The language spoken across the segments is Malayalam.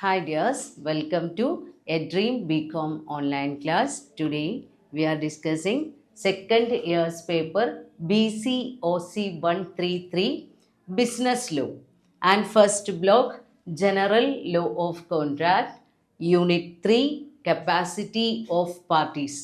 Hi dears, welcome to A Dream BCom online class. Today we are discussing second year's paper BCOC 133 Business Law and first block General Law of Contract, Unit 3 Capacity of Parties.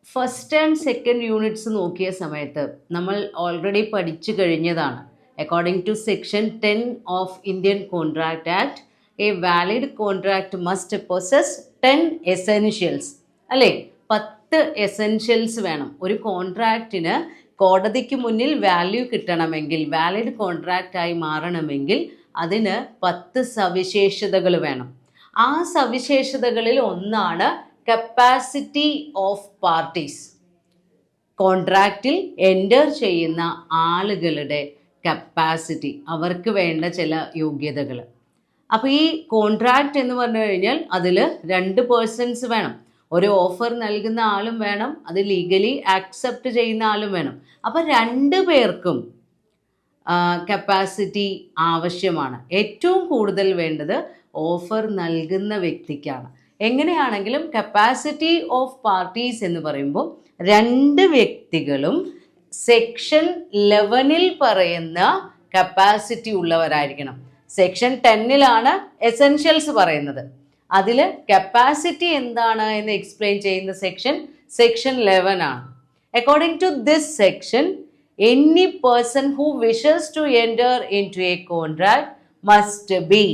First and second units നോക്കിയ സമയത്ത് നമ്മൾ ഓൾറെഡി പഠിച്ചു കഴിഞ്ഞതാണ്. According to section 10 of Indian contract act, a valid contract must possess 10 essentials. അല്ലേ, 10 എസെൻഷ്യൽസ് വേണം ഒരു കോൺട്രാക്റ്റിന്. കോടതിക്ക് മുന്നിൽ വാല്യൂ കിട്ടണമെങ്കിൽ, വാലിഡ് കോൺട്രാക്റ്റ് ആയി മാറണമെങ്കിൽ അതിന് 10 സവിശേഷതകൾ വേണം. ആ സവിശേഷതകളിൽ ഒന്നാണ് കപ്പാസിറ്റി ഓഫ് പാർട്ടീസ്. കോൺട്രാക്റ്റിൽ എൻ്റർ ചെയ്യുന്ന ആളുകളുടെ കപ്പാസിറ്റി, അവർക്ക് വേണ്ട ചില യോഗ്യതകൾ. അപ്പോൾ ഈ കോൺട്രാക്റ്റ് എന്ന് പറഞ്ഞു കഴിഞ്ഞാൽ അതിൽ 2 പേഴ്സൺസ് വേണം. ഒരു ഓഫർ നൽകുന്ന ആളും വേണം, അത് ലീഗലി ആക്സെപ്റ്റ് ചെയ്യുന്ന ആളും വേണം. അപ്പോൾ 2 പേർക്കും കപ്പാസിറ്റി ആവശ്യമാണ്. ഏറ്റവും കൂടുതൽ വേണ്ടത് ഓഫർ നൽകുന്ന വ്യക്തിക്കാണ്. എങ്ങനെയാണെങ്കിലും കപ്പാസിറ്റി ഓഫ് പാർട്ടീസ് എന്ന് പറയുമ്പോൾ 2 വ്യക്തികളും സെക്ഷൻ 11 പറയുന്ന കപ്പാസിറ്റി ഉള്ളവരായിരിക്കണം. സെക്ഷൻ 10 എസെൻഷ്യൽസ് പറയുന്നത്. അതിൽ കപ്പാസിറ്റി എന്താണ് എന്ന് എക്സ്പ്ലെയിൻ ചെയ്യുന്ന സെക്ഷൻ 11 ആണ്. According to this section, any person who wishes to enter in to a contract must be,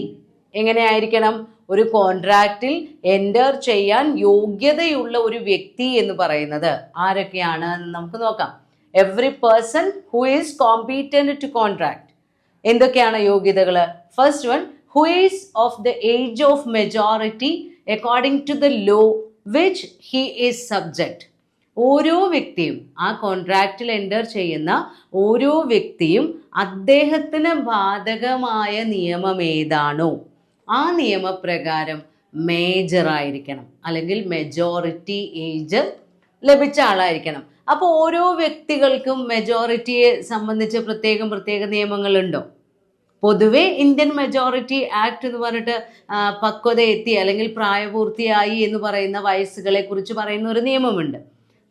എങ്ങനെയായിരിക്കണം? ഒരു കോൺട്രാക്റ്റിൽ എൻ്റർ ചെയ്യാൻ യോഗ്യതയുള്ള ഒരു വ്യക്തി എന്ന് പറയുന്നത് ആരൊക്കെയാണ് നമുക്ക് നോക്കാം. Every person who is competent to contract. എന്തൊക്കെയാണ് യോഗ്യതകൾ? First one, who is of the age of majority according to the law which he is subject. ഓരോ വ്യക്തിയും, ആ കോൺട്രാക്റ്റിൽ എൻ്റർ ചെയ്യുന്ന ഓരോ വ്യക്തിയും അദ്ദേഹത്തിന് ബാധകമായ നിയമം ഏതാണോ ആ നിയമപ്രകാരം മേജറായിരിക്കണം, അല്ലെങ്കിൽ മെജോറിറ്റി ഏജ് ലഭിച്ച ആളായിരിക്കണം. അപ്പോൾ ഓരോ വ്യക്തികൾക്കും മെജോറിറ്റിയെ സംബന്ധിച്ച് പ്രത്യേക നിയമങ്ങളുണ്ടോ? പൊതുവെ ഇന്ത്യൻ മെജോറിറ്റി ആക്ട് എന്ന് പറഞ്ഞിട്ട് പക്വത എത്തി അല്ലെങ്കിൽ പ്രായപൂർത്തിയായി എന്ന് പറയുന്ന വയസ്സുകളെ കുറിച്ച് പറയുന്ന ഒരു നിയമമുണ്ട്.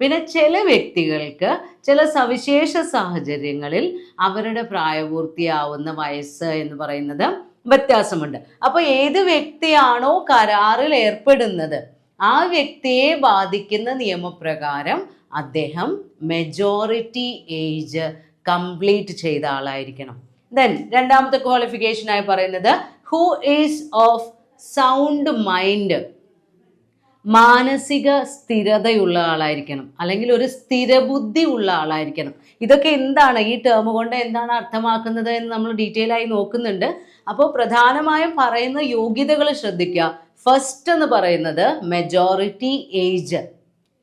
പിന്നെ ചില വ്യക്തികൾക്ക് ചില സവിശേഷ സാഹചര്യങ്ങളിൽ അവരുടെ പ്രായപൂർത്തിയാവുന്ന വയസ്സ് എന്ന് പറയുന്നത് വ്യത്യാസമുണ്ട്. അപ്പോൾ ഏത് വ്യക്തിയാണോ കരാറിൽ ഏർപ്പെടുന്നത് ആ വ്യക്തിയെ ബാധിക്കുന്ന നിയമപ്രകാരം അദ്ദേഹം മെജോറിറ്റി ഏജ് കംപ്ലീറ്റ് ചെയ്ത ആളായിരിക്കണം. ദെൻ രണ്ടാമത്തെ ക്വാളിഫിക്കേഷനായി പറയുന്നത് who is of sound mind, മാനസിക സ്ഥിരതയുള്ള ആളായിരിക്കണം, അല്ലെങ്കിൽ ഒരു സ്ഥിരബുദ്ധി ഉള്ള ആളായിരിക്കണം. ഇതൊക്കെ എന്താണ്, ഈ ടേം കൊണ്ട് എന്താണ് അർത്ഥമാക്കുന്നത് എന്ന് നമ്മൾ ഡീറ്റെയിൽ ആയി നോക്കുന്നുണ്ട്. അപ്പോൾ പ്രധാനമായും പറയുന്ന യോഗ്യതകൾ ശ്രദ്ധിക്കുക. ഫസ്റ്റ് എന്ന് പറയുന്നത് മെജോറിറ്റി ഏജ്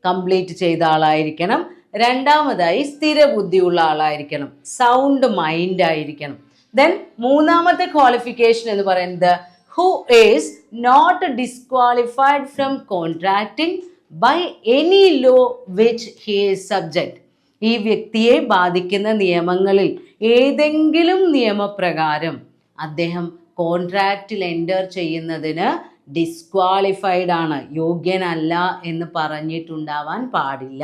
കംപ്ലീറ്റ് ചെയ്ത ആളായിരിക്കണം. രണ്ടാമതായി സ്ഥിരബുദ്ധിയുള്ള ആളായിരിക്കണം, സൗണ്ട് മൈൻഡ് ആയിരിക്കണം. ദെൻ മൂന്നാമത്തെ ക്വാളിഫിക്കേഷൻ എന്ന് പറയുന്നത് who is not disqualified from contracting by any law which he is subject. ഈ വ്യക്തിയെ ബാധിക്കുന്ന നിയമങ്ങളിൽ ഏതെങ്കിലും നിയമപ്രകാരം അദ്ദേഹം കോൺട്രാക്റ്റിൽ എൻ്റർ ചെയ്യുന്നതിന് ഡിസ്ക്വാളിഫൈഡ് ആണ്, യോഗ്യനല്ല എന്ന് പറഞ്ഞിട്ടുണ്ടാവാൻ പാടില്ല.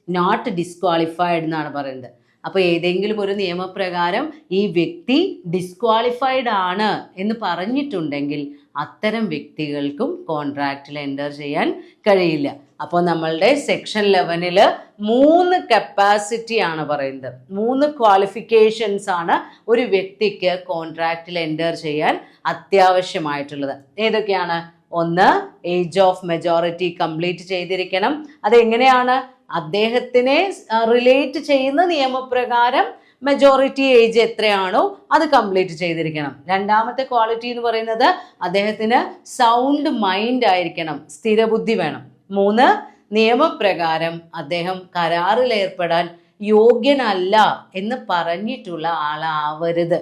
നോട്ട് ഡിസ്ക്വാളിഫൈഡ് എന്നാണ് പറയുന്നത്. അപ്പോൾ ഏതെങ്കിലും ഒരു നിയമപ്രകാരം ഈ വ്യക്തി ഡിസ്ക്വാളിഫൈഡ് ആണ് എന്ന് പറഞ്ഞിട്ടുണ്ടെങ്കിൽ അത്തരം വ്യക്തികൾക്കും കോൺട്രാക്റ്റിൽ എൻ്റർ ചെയ്യാൻ കഴിയില്ല. അപ്പോൾ നമ്മളുടെ സെക്ഷൻ 11 3 കപ്പാസിറ്റി ആണ് പറയുന്നത്, 3 ക്വാളിഫിക്കേഷൻസ് ആണ് ഒരു വ്യക്തിക്ക് കോൺട്രാക്റ്റിൽ എൻ്റർ ചെയ്യാൻ അത്യാവശ്യമായിട്ടുള്ളത്. ഏതൊക്കെയാണ്? ഒന്ന്, ഏജ് ഓഫ് മെജോറിറ്റി കംപ്ലീറ്റ് ചെയ്തിരിക്കണം. അതെങ്ങനെയാണ്? അദ്ദേഹത്തിനെ റിലേറ്റ് ചെയ്യുന്ന നിയമപ്രകാരം മെജോറിറ്റി ഏജ് എത്രയാണോ അത് കംപ്ലീറ്റ് ചെയ്തിരിക്കണം. രണ്ടാമത്തെ ക്വാളിറ്റി എന്ന് പറയുന്നത് അദ്ദേഹത്തിന് സൗണ്ട് മൈൻഡ് ആയിരിക്കണം, സ്ഥിരബുദ്ധി വേണം. 3, നിയമപ്രകാരം അദ്ദേഹം കരാറിൽ ഏർപ്പെടാൻ യോഗ്യനല്ല എന്ന് പറഞ്ഞിട്ടുള്ള ആളാവരുത്,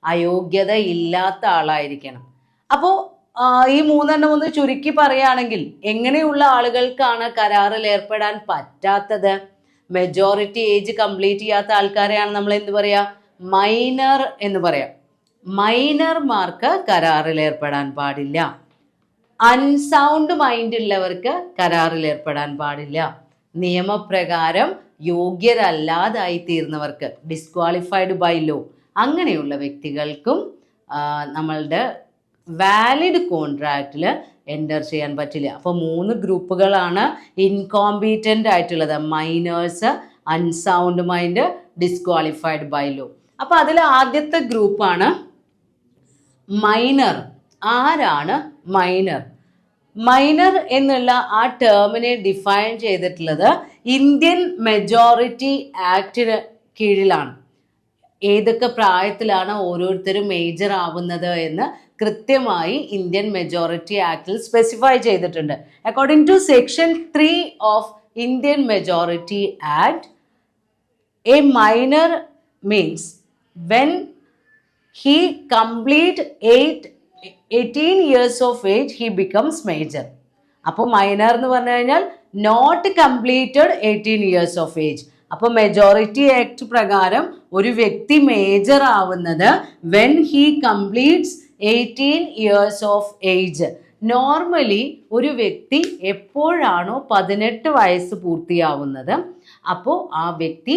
അയോഗ്യത ഇല്ലാത്ത ആളായിരിക്കണം. അപ്പോൾ ഈ 3 ഒന്ന് ചുരുക്കി പറയുകയാണെങ്കിൽ എങ്ങനെയുള്ള ആളുകൾക്കാണ് കരാറിൽ ഏർപ്പെടാൻ പറ്റാത്തത്? മെജോറിറ്റി ഏജ് കംപ്ലീറ്റ് ചെയ്യാത്ത ആൾക്കാരെയാണ് നമ്മൾ എന്ത് പറയാ? മൈനർ എന്ന് പറയാം. മൈനർമാർക്ക് കരാറിൽ ഏർപ്പെടാൻ പാടില്ല. അൺസൗണ്ട് മൈൻഡ് ഉള്ളവർക്ക് കരാറിൽ ഏർപ്പെടാൻ പാടില്ല. നിയമപ്രകാരം യോഗ്യരല്ലാതായി തീർന്നവർക്ക്, ഡിസ്ക്വാളിഫൈഡ് ബൈ ലോ, അങ്ങനെയുള്ള വ്യക്തികൾക്കും നമ്മളുടെ വാലിഡ് കോൺട്രാക്റ്റിൽ എൻ്റർ ചെയ്യാൻ പറ്റില്ല. അപ്പോൾ 3 ഗ്രൂപ്പുകളാണ് ഇൻകോമ്പീറ്റൻ്റ് ആയിട്ടുള്ളത്: minors, unsound mind, disqualified by law. അപ്പോൾ അതിൽ ആദ്യത്തെ ഗ്രൂപ്പാണ് മൈനർ. ആരാണ് മൈനർ? മൈനർ എന്നുള്ള ആ ടേമിനെ ഡിഫൈൻ ചെയ്തിട്ടുള്ളത് ഇന്ത്യൻ മെജോറിറ്റി ആക്ടിന് കീഴിലാണ്. ഏതൊക്കെ പ്രായത്തിലാണ് ഓരോരുത്തരും മേജർ ആവുന്നത് എന്ന് കൃത്യമായി ഇന്ത്യൻ മെജോറിറ്റി ആക്ടിൽ സ്പെസിഫൈ ചെയ്തിട്ടുണ്ട്. According to section 3 of Indian majority act, a minor means when he complete 18 years of age he becomes major. അപ്പോൾ മൈനർ എന്ന് പറഞ്ഞു കഴിഞ്ഞാൽ not completed 18 years of age. അപ്പോൾ മെജോറിറ്റി ആക്ട് പ്രകാരം ഒരു വ്യക്തി മേജർ ആവുന്നത് when he completes 18 years of age. Normally ഒരു വ്യക്തി എപ്പോഴാണോ 18 വയസ്സ് പൂർത്തിയാവുന്നത് അപ്പോൾ ആ വ്യക്തി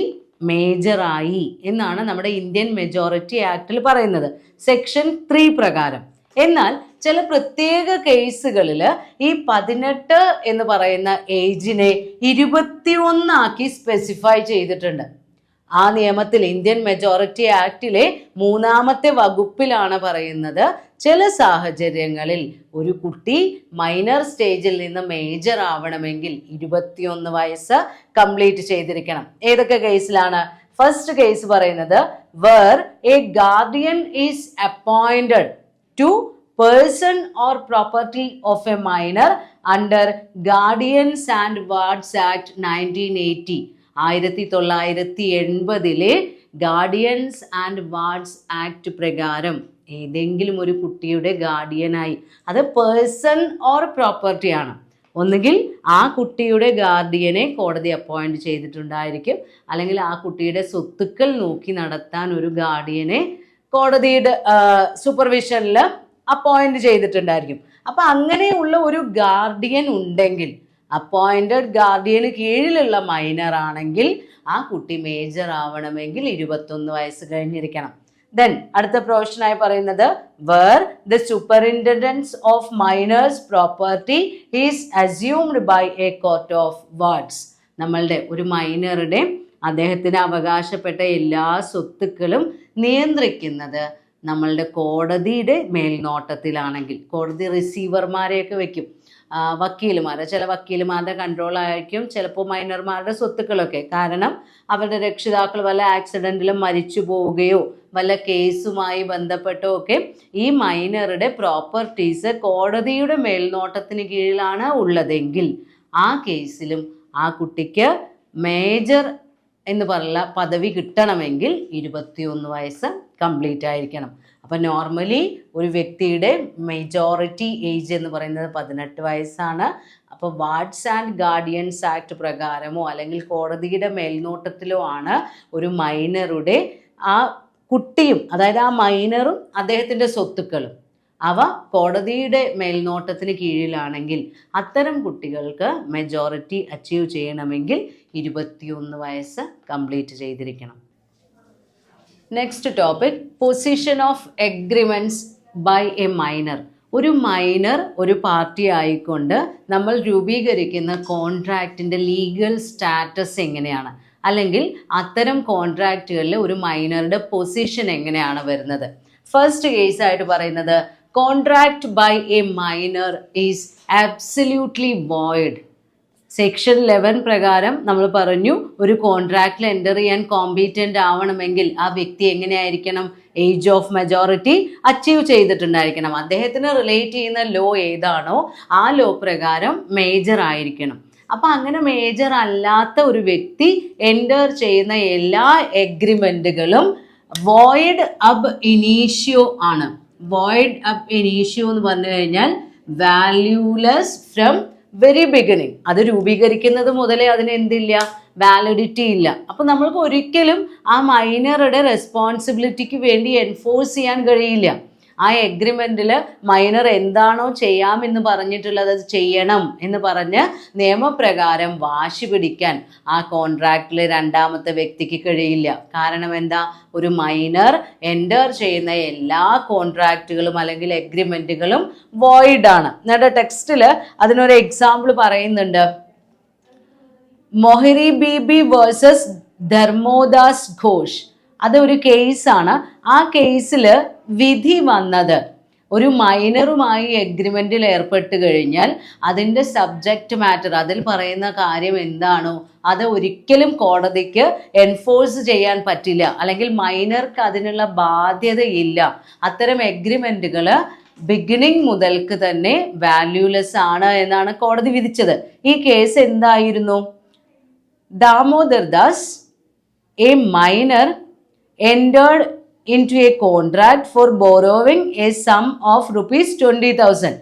മേജറായി എന്നാണ് നമ്മുടെ ഇന്ത്യൻ മെജോറിറ്റി ആക്ടിൽ പറയുന്നത്, സെക്ഷൻ 3 പ്രകാരം. എന്നാൽ ചില പ്രത്യേക കേസുകളിൽ ഈ 18 എന്ന് പറയുന്ന ഏജിനെ 21 ആക്കി സ്പെസിഫൈ ചെയ്തിട്ടുണ്ട്. ആ നിയമത്തിൽ, ഇന്ത്യൻ മെജോറിറ്റി ആക്ടിലെ 3-ാമത്തെ വകുപ്പിലാണ് പറയുന്നത്, ചില സാഹചര്യങ്ങളിൽ ഒരു കുട്ടി മൈനർ സ്റ്റേജിൽ നിന്ന് മേജർ ആവണമെങ്കിൽ 21 വയസ്സ് കംപ്ലീറ്റ് ചെയ്തിരിക്കണം. ഏതൊക്കെ കേസിലാണ്? ഫസ്റ്റ് കേസ് പറയുന്നത് where a guardian is appointed to person or property of a minor under guardians and wards act 1980. 1980 guardians and wards act പ്രകാരം ഏതെങ്കിലും ഒരു കുട്ടിയുടെ ഗാർഡിയനായി, അത് പേഴ്സൺ ഓർ പ്രോപ്പർട്ടിയാണ്, ഒന്നുകിൽ ആ കുട്ടിയുടെ ഗാർഡിയനെ കോടതി അപ്പോയിന്റ് ചെയ്തിട്ടുണ്ടായിരിക്കും, അല്ലെങ്കിൽ ആ കുട്ടിയുടെ സ്വത്തുക്കൾ നോക്കി നടത്താൻ ഒരു ഗാർഡിയനെ കോടതിയുടെ സൂപ്പർവിഷനിൽ അപ്പോയിന്റ് ചെയ്തിട്ടുണ്ടായിരിക്കും. അപ്പം അങ്ങനെയുള്ള ഒരു ഗാർഡിയൻ ഉണ്ടെങ്കിൽ, അപ്പോയിന്റഡ് ഗാർഡിയന് കീഴിലുള്ള മൈനർ ആണെങ്കിൽ ആ കുട്ടി മേജർ ആവണമെങ്കിൽ 21 വയസ്സ് കഴിഞ്ഞിരിക്കണം. ദെൻ അടുത്ത പ്രൊവിഷനായി പറയുന്നത് where the superintendence of minors property is assumed by a court of wards. നമ്മളുടെ ഒരു മൈനറുടെ അദ്ദേഹത്തിന് അവകാശപ്പെട്ട എല്ലാ സ്വത്തുക്കളും നിയന്ത്രിക്കുന്നത് നമ്മളുടെ കോടതിയുടെ മേൽനോട്ടത്തിലാണെങ്കിൽ, കോടതി റിസീവർമാരെയൊക്കെ വെക്കും, വക്കീലുമാർ, ചില വക്കീലുമാരുടെ കൺട്രോളായിരിക്കും ചിലപ്പോൾ മൈനർമാരുടെ സ്വത്തുക്കളൊക്കെ. കാരണം അവരുടെ രക്ഷിതാക്കൾ വല്ല ആക്സിഡൻറ്റിലും മരിച്ചു പോവുകയോ വല്ല കേസുമായി ബന്ധപ്പെട്ടോ ഒക്കെ ഈ മൈനറുടെ പ്രോപ്പർട്ടീസ് കോടതിയുടെ മേൽനോട്ടത്തിന് കീഴിലാണ് ഉള്ളതെങ്കിൽ ആ കേസിലും ആ കുട്ടിക്ക് മേജർ എന്ന് പറഞ്ഞ പദവി കിട്ടണമെങ്കിൽ 21 വയസ്സ് കംപ്ലീറ്റ് ആയിരിക്കണം. അപ്പം നോർമലി ഒരു വ്യക്തിയുടെ മെജോറിറ്റി ഏജ് എന്ന് പറയുന്നത് 18 വയസ്സാണ്. അപ്പോൾ വാർഡ്സ് ആൻഡ് ഗാർഡിയൻസ് ആക്ട് പ്രകാരമോ അല്ലെങ്കിൽ കോടതിയുടെ മേൽനോട്ടത്തിലോ ആണ് ഒരു മൈനറുടെ ആ കുട്ടിയും, അതായത് ആ മൈനറും അദ്ദേഹത്തിൻ്റെ സ്വത്തുക്കളും അവ കോടതിയുടെ മേൽനോട്ടത്തിന് കീഴിലാണെങ്കിൽ അത്തരം കുട്ടികൾക്ക് മെജോറിറ്റി അച്ചീവ് ചെയ്യണമെങ്കിൽ 21 വയസ്സ് കംപ്ലീറ്റ് ചെയ്തിരിക്കണം. Next topic, position of agreements by a minor. ഒരു മൈനർ ഒരു പാർട്ടി ആയിക്കൊണ്ട് നമ്മൾ രൂപീകരിക്കുന്ന കോൺട്രാക്റ്റിൻ്റെ ലീഗൽ സ്റ്റാറ്റസ് എങ്ങനെയാണ്, അല്ലെങ്കിൽ അത്തരം കോൺട്രാക്റ്റുകളിൽ ഒരു മൈനറുടെ പൊസിഷൻ എങ്ങനെയാണ് വരുന്നത്. ഫസ്റ്റ് കേസായിട്ട് പറയുന്നത് contract by a minor is absolutely void. Section 11 പ്രകാരം നമ്മൾ പറഞ്ഞു ഒരു കോൺട്രാക്റ്റിൽ എൻ്റർ ചെയ്യാൻ കോമ്പീറ്റൻ്റ് ആവണമെങ്കിൽ ആ വ്യക്തി എങ്ങനെയായിരിക്കണം, ഏജ് ഓഫ് മെജോറിറ്റി അച്ചീവ് ചെയ്തിട്ടുണ്ടായിരിക്കണം. അദ്ദേഹത്തിന് റിലേറ്റ് ചെയ്യുന്ന ലോ ഏതാണോ ആ ലോ പ്രകാരം മേജർ ആയിരിക്കണം. അപ്പം അങ്ങനെ മേജർ അല്ലാത്ത ഒരു വ്യക്തി എൻ്റർ ചെയ്യുന്ന എല്ലാ എഗ്രിമെൻറ്റുകളും വോയിഡ് അബ് ഇനീഷ്യോ ആണ്. വോയിഡ് അബ് ഇനീഷ്യോ എന്ന് പറഞ്ഞു കഴിഞ്ഞാൽ വാല്യൂലെസ് ഫ്രം വെരി ബിഗിനിങ്. അത് രൂപീകരിക്കുന്നത് മുതലേ അതിന് എന്തില്ല, വാലിഡിറ്റി ഇല്ല. അപ്പൊ നമ്മൾക്ക് ഒരിക്കലും ആ മൈനറുടെ റെസ്പോൺസിബിലിറ്റിക്ക് വേണ്ടി എൻഫോഴ്സ് ചെയ്യാൻ കഴിയില്ല. ആ എഗ്രിമെന്റിൽ മൈനർ എന്താണോ ചെയ്യാമെന്ന് പറഞ്ഞിട്ടുള്ളത് അത് ചെയ്യണം എന്ന് പറഞ്ഞ് നിയമപ്രകാരം വാശി പിടിക്കാൻ ആ കോൺട്രാക്റ്റിലെ രണ്ടാമത്തെ വ്യക്തിക്ക് കഴിയില്ല. കാരണം എന്താ, ഒരു മൈനർ എൻ്റർ ചെയ്യുന്ന എല്ലാ കോൺട്രാക്റ്റുകളും അല്ലെങ്കിൽ എഗ്രിമെന്റുകളും വോയിഡ് ആണ്. എന്നിട്ട് ടെക്സ്റ്റിൽ അതിനൊരു എക്സാമ്പിൾ പറയുന്നുണ്ട്. മൊഹരി ബീബി വേഴ്സസ് ധർമ്മോദാസ് ഘോഷ്. അതൊരു കേസാണ്. ആ കേസിൽ വിധി വന്നത് ഒരു മൈനറുമായി എഗ്രിമെന്റിൽ ഏർപ്പെട്ട് കഴിഞ്ഞാൽ അതിൻ്റെ സബ്ജക്റ്റ് മാറ്റർ, അതിൽ പറയുന്ന കാര്യം എന്താണോ അത് ഒരിക്കലും കോടതിക്ക് എൻഫോഴ്സ് ചെയ്യാൻ പറ്റില്ല, അല്ലെങ്കിൽ മൈനർക്ക് അതിനുള്ള ബാധ്യതയില്ല. അത്തരം എഗ്രിമെന്റുകൾ ബിഗിനിങ് മുതൽക്ക് തന്നെ വാല്യൂലെസ് ആണ് എന്നാണ് കോടതി വിധിച്ചത്. ഈ കേസ് എന്തായിരുന്നു? Damodar Das, A minor, entered into a contract for borrowing a sum of rupees 20,000.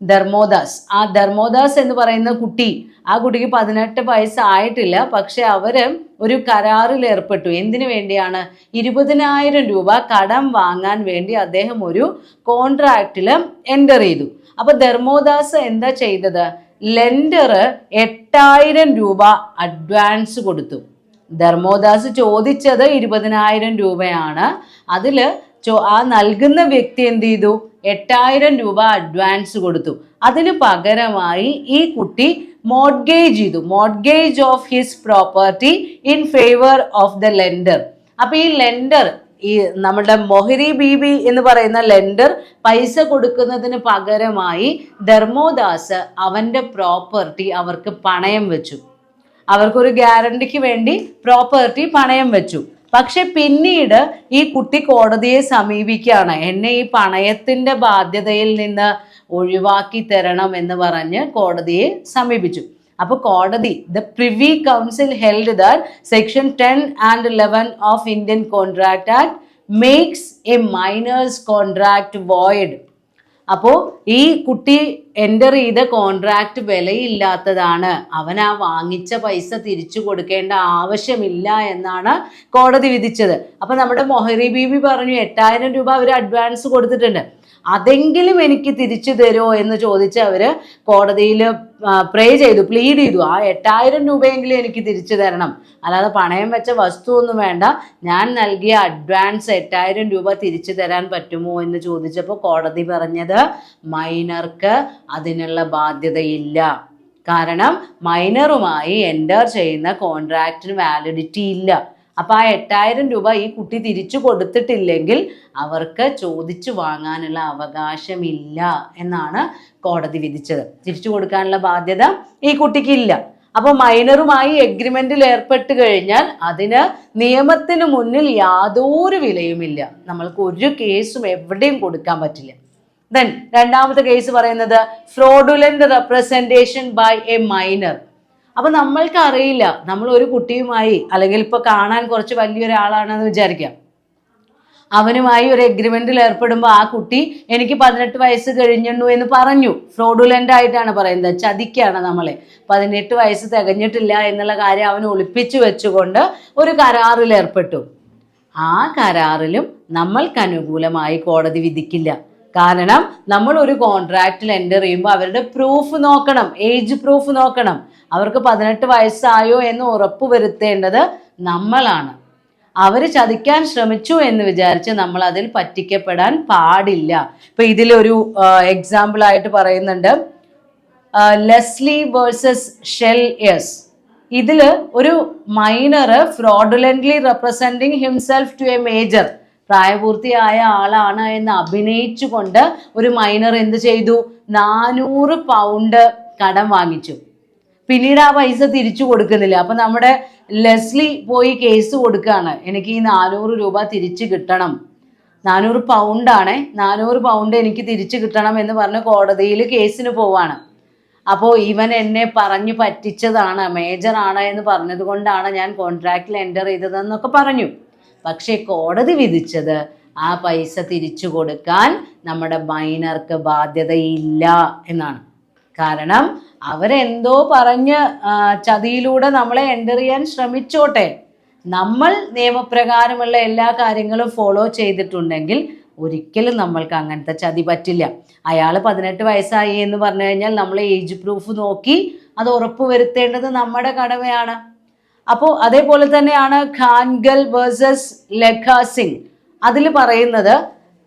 ധർമ്മോദാസ്, ആ ധർമ്മോദാസ് എന്ന് പറയുന്ന കുട്ടി, ആ കുട്ടിക്ക് 18 വയസ്സായിട്ടില്ല. പക്ഷെ അവര് ഒരു കരാറിൽ ഏർപ്പെട്ടു. എന്തിനു വേണ്ടിയാണ്? 20,000 രൂപ കടം വാങ്ങാൻ വേണ്ടി അദ്ദേഹം ഒരു കോൺട്രാക്റ്റിൽ എൻ്റർ ചെയ്തു. അപ്പൊ ധർമ്മോദാസ് എന്താ ചെയ്തത്? ലെൻഡർ 8,000 രൂപ അഡ്വാൻസ് കൊടുത്തു. ധർമ്മോദാസ് ചോദിച്ചത് 20,000 രൂപയാണ്. അതിൽ ആ നൽകുന്ന വ്യക്തി എന്ത് ചെയ്തു? 8,000 രൂപ അഡ്വാൻസ് കൊടുത്തു. അതിന് പകരമായി ഈ കുട്ടി മോർഗേജ് ചെയ്തു, mortgage of his property in favour of the lender. അപ്പൊ ഈ ലെൻഡർ, ഈ നമ്മുടെ മൊഹരി ബീബി എന്ന് പറയുന്ന ലെൻഡർ പൈസ കൊടുക്കുന്നതിന് പകരമായി ധർമ്മോദാസ് അവന്റെ പ്രോപ്പർട്ടി അവർക്ക് പണയം വെച്ചു. അവർക്കൊരു ഗ്യാരണ്ടിക്ക് വേണ്ടി പ്രോപ്പർട്ടി പണയം വെച്ചു. പക്ഷെ പിന്നീട് ഈ കുട്ടി കോടതിയെ സമീപിക്കുകയാണ്, എന്നെ ഈ പണയത്തിന്റെ ബാധ്യതയിൽ നിന്ന് ഒഴിവാക്കി തരണം എന്ന് പറഞ്ഞ് കോടതിയെ സമീപിച്ചു. അപ്പൊ കോടതി, the privy council held that section 10 and 11 of Indian contract act makes A miners contract void. അപ്പോൾ ഈ കുട്ടി എൻ്റർ ചെയ്ത കോൺട്രാക്ട് വിലയില്ലാത്തതാണ്, അവൻ ആ വാങ്ങിച്ച പൈസ തിരിച്ചു കൊടുക്കേണ്ട ആവശ്യമില്ല എന്നാണ് കോടതി വിധിച്ചത്. അപ്പം നമ്മുടെ മൊഹരി ബീബി പറഞ്ഞു 8,000 രൂപ അവർ അഡ്വാൻസ് കൊടുത്തിട്ടുണ്ട്, അതെങ്കിലും എനിക്ക് തിരിച്ചു തരുമോ എന്ന് ചോദിച്ച് അവർ കോടതിയിൽ പ്രേ ചെയ്തു, പ്ലീഡ് ചെയ്തു. ആ 8,000 രൂപയെങ്കിലും എനിക്ക് തിരിച്ചു തരണം, അല്ലാതെ പണയം വെച്ച വസ്തു ഒന്നും വേണ്ട, ഞാൻ നൽകിയ അഡ്വാൻസ് 8,000 രൂപ തിരിച്ചു തരാൻ പറ്റുമോ എന്ന് ചോദിച്ചപ്പോൾ കോടതി പറഞ്ഞത് മൈനർക്ക് അതിനുള്ള ബാധ്യതയില്ല. കാരണം മൈനറുമായി എൻ്റർ ചെയ്യുന്ന കോൺട്രാക്റ്റിന് വാലിഡിറ്റി ഇല്ല. അപ്പോൾ ആ 8,000 രൂപ ഈ കുട്ടി തിരിച്ചു കൊടുത്തിട്ടില്ലെങ്കിൽ അവർക്ക് ചോദിച്ചു വാങ്ങാനുള്ള അവകാശമില്ല എന്നാണ് കോടതി വിധിച്ചത്. തിരിച്ചു കൊടുക്കാനുള്ള ബാധ്യത ഈ കുട്ടിക്കില്ല. അപ്പോൾ മൈനറുമായി എഗ്രിമെന്റിൽ ഏർപ്പെട്ട് കഴിഞ്ഞാൽ അതിന് നിയമത്തിന് മുന്നിൽ യാതൊരു വിലയുമില്ല. നമ്മൾക്ക് ഒരു കേസും എവിടെയും കൊടുക്കാൻ പറ്റില്ല. ദെൻ രണ്ടാമത്തെ കേസ് പറയുന്നത് fraudulent representation by a minor. അപ്പൊ നമ്മൾക്ക് അറിയില്ല, നമ്മൾ ഒരു കുട്ടിയുമായി, അല്ലെങ്കിൽ ഇപ്പൊ കാണാൻ കുറച്ച് വലിയൊരാളാണെന്ന് വിചാരിക്കാം, അവനുമായി ഒരു എഗ്രിമെന്റിൽ ഏർപ്പെടുമ്പോൾ ആ കുട്ടി എനിക്ക് 18 വയസ്സ് കഴിഞ്ഞു എന്ന് പറഞ്ഞു. ഫ്രോഡുലന്റ് ആയിട്ടാണ് പറയുന്നത്, ചതിക്കാണ് നമ്മളെ. 18 വയസ്സ് തികഞ്ഞിട്ടില്ല എന്നുള്ള കാര്യം അവൻ ഒളിപ്പിച്ചു വെച്ചുകൊണ്ട് ഒരു കരാറിൽ ഏർപ്പെട്ടു. ആ കരാറിലും നമ്മൾക്ക് അനുകൂലമായി കോടതി വിധിക്കില്ല. കാരണം നമ്മൾ ഒരു കോൺട്രാക്റ്റിൽ എൻ്റർ ചെയ്യുമ്പോൾ അവരുടെ പ്രൂഫ് നോക്കണം, ഏജ് പ്രൂഫ് നോക്കണം. അവർക്ക് 18 വയസ്സായോ എന്ന് ഉറപ്പ് വരുത്തേണ്ടത് നമ്മളാണ്. അവർ ചതിക്കാൻ ശ്രമിച്ചു എന്ന് വിചാരിച്ച് നമ്മൾ അതിൽ പറ്റിക്കപ്പെടാൻ പാടില്ല. ഇപ്പൊ ഇതിലൊരു എക്സാമ്പിൾ ആയിട്ട് പറയുന്നുണ്ട് ലെസ്ലി വേഴ്സസ് ഷെൽ എസ്. ഇതില് ഒരു minor fraudulently representing himself to a major, പ്രായപൂർത്തിയായ ആളാണ് എന്ന് അഭിനയിച്ചുകൊണ്ട് ഒരു മൈനർ എന്ത് ചെയ്തു? 400 പൗണ്ട് കടം വാങ്ങിച്ചു. പിന്നീട് ആ പൈസ തിരിച്ചു കൊടുക്കുന്നില്ല. അപ്പൊ നമ്മുടെ ലെസ്ലി പോയി കേസ് കൊടുക്കുകയാണ്, എനിക്ക് ഈ 400 രൂപ തിരിച്ചു കിട്ടണം, 400 പൗണ്ടാണ്, 400 പൗണ്ട് എനിക്ക് തിരിച്ചു കിട്ടണം എന്ന് പറഞ്ഞ് കോടതിയിൽ കേസിന് പോവാണ്. അപ്പോൾ ഇവൻ എന്നെ പറഞ്ഞു പറ്റിച്ചതാണ്, മേജറാണ് എന്ന് പറഞ്ഞത് കൊണ്ടാണ് ഞാൻ കോൺട്രാക്റ്റിൽ എൻ്റർ ചെയ്തതെന്നൊക്കെ പറഞ്ഞു. പക്ഷേ കോടതി വിധിച്ചത് ആ പൈസ തിരിച്ചു കൊടുക്കാൻ നമ്മുടെ മൈനർക്ക് ബാധ്യതയില്ല എന്നാണ്. കാരണം അവരെന്തോ പറഞ്ഞ് ചതിയിലൂടെ നമ്മളെ എൻ്റർ ചെയ്യാൻ ശ്രമിച്ചോട്ടെ, നമ്മൾ നിയമപ്രകാരമുള്ള എല്ലാ കാര്യങ്ങളും ഫോളോ ചെയ്തിട്ടുണ്ടെങ്കിൽ ഒരിക്കലും നമ്മൾക്ക് അങ്ങനത്തെ ചതി പറ്റില്ല. അയാൾ 18 വയസ്സായി എന്ന് പറഞ്ഞു കഴിഞ്ഞാൽ നമ്മൾ ഏജ് പ്രൂഫ് നോക്കി അത് ഉറപ്പ് വരുത്തേണ്ടത് നമ്മുടെ കടമയാണ്. അപ്പോൾ അതേപോലെ തന്നെയാണ് ഖാൻഗൽ വേഴ്സസ് ലെഖ സിംഗ്. അതിൽ പറയുന്നത്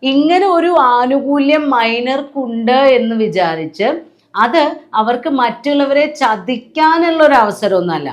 ഇങ്ങനെ ഒരു ആനുകൂല്യം മൈനർക്കുണ്ട് എന്ന് വിചാരിച്ച് അത് അവർക്ക് മറ്റുള്ളവരെ ചതിക്കാനുള്ള ഒരു അവസരമൊന്നുമല്ല.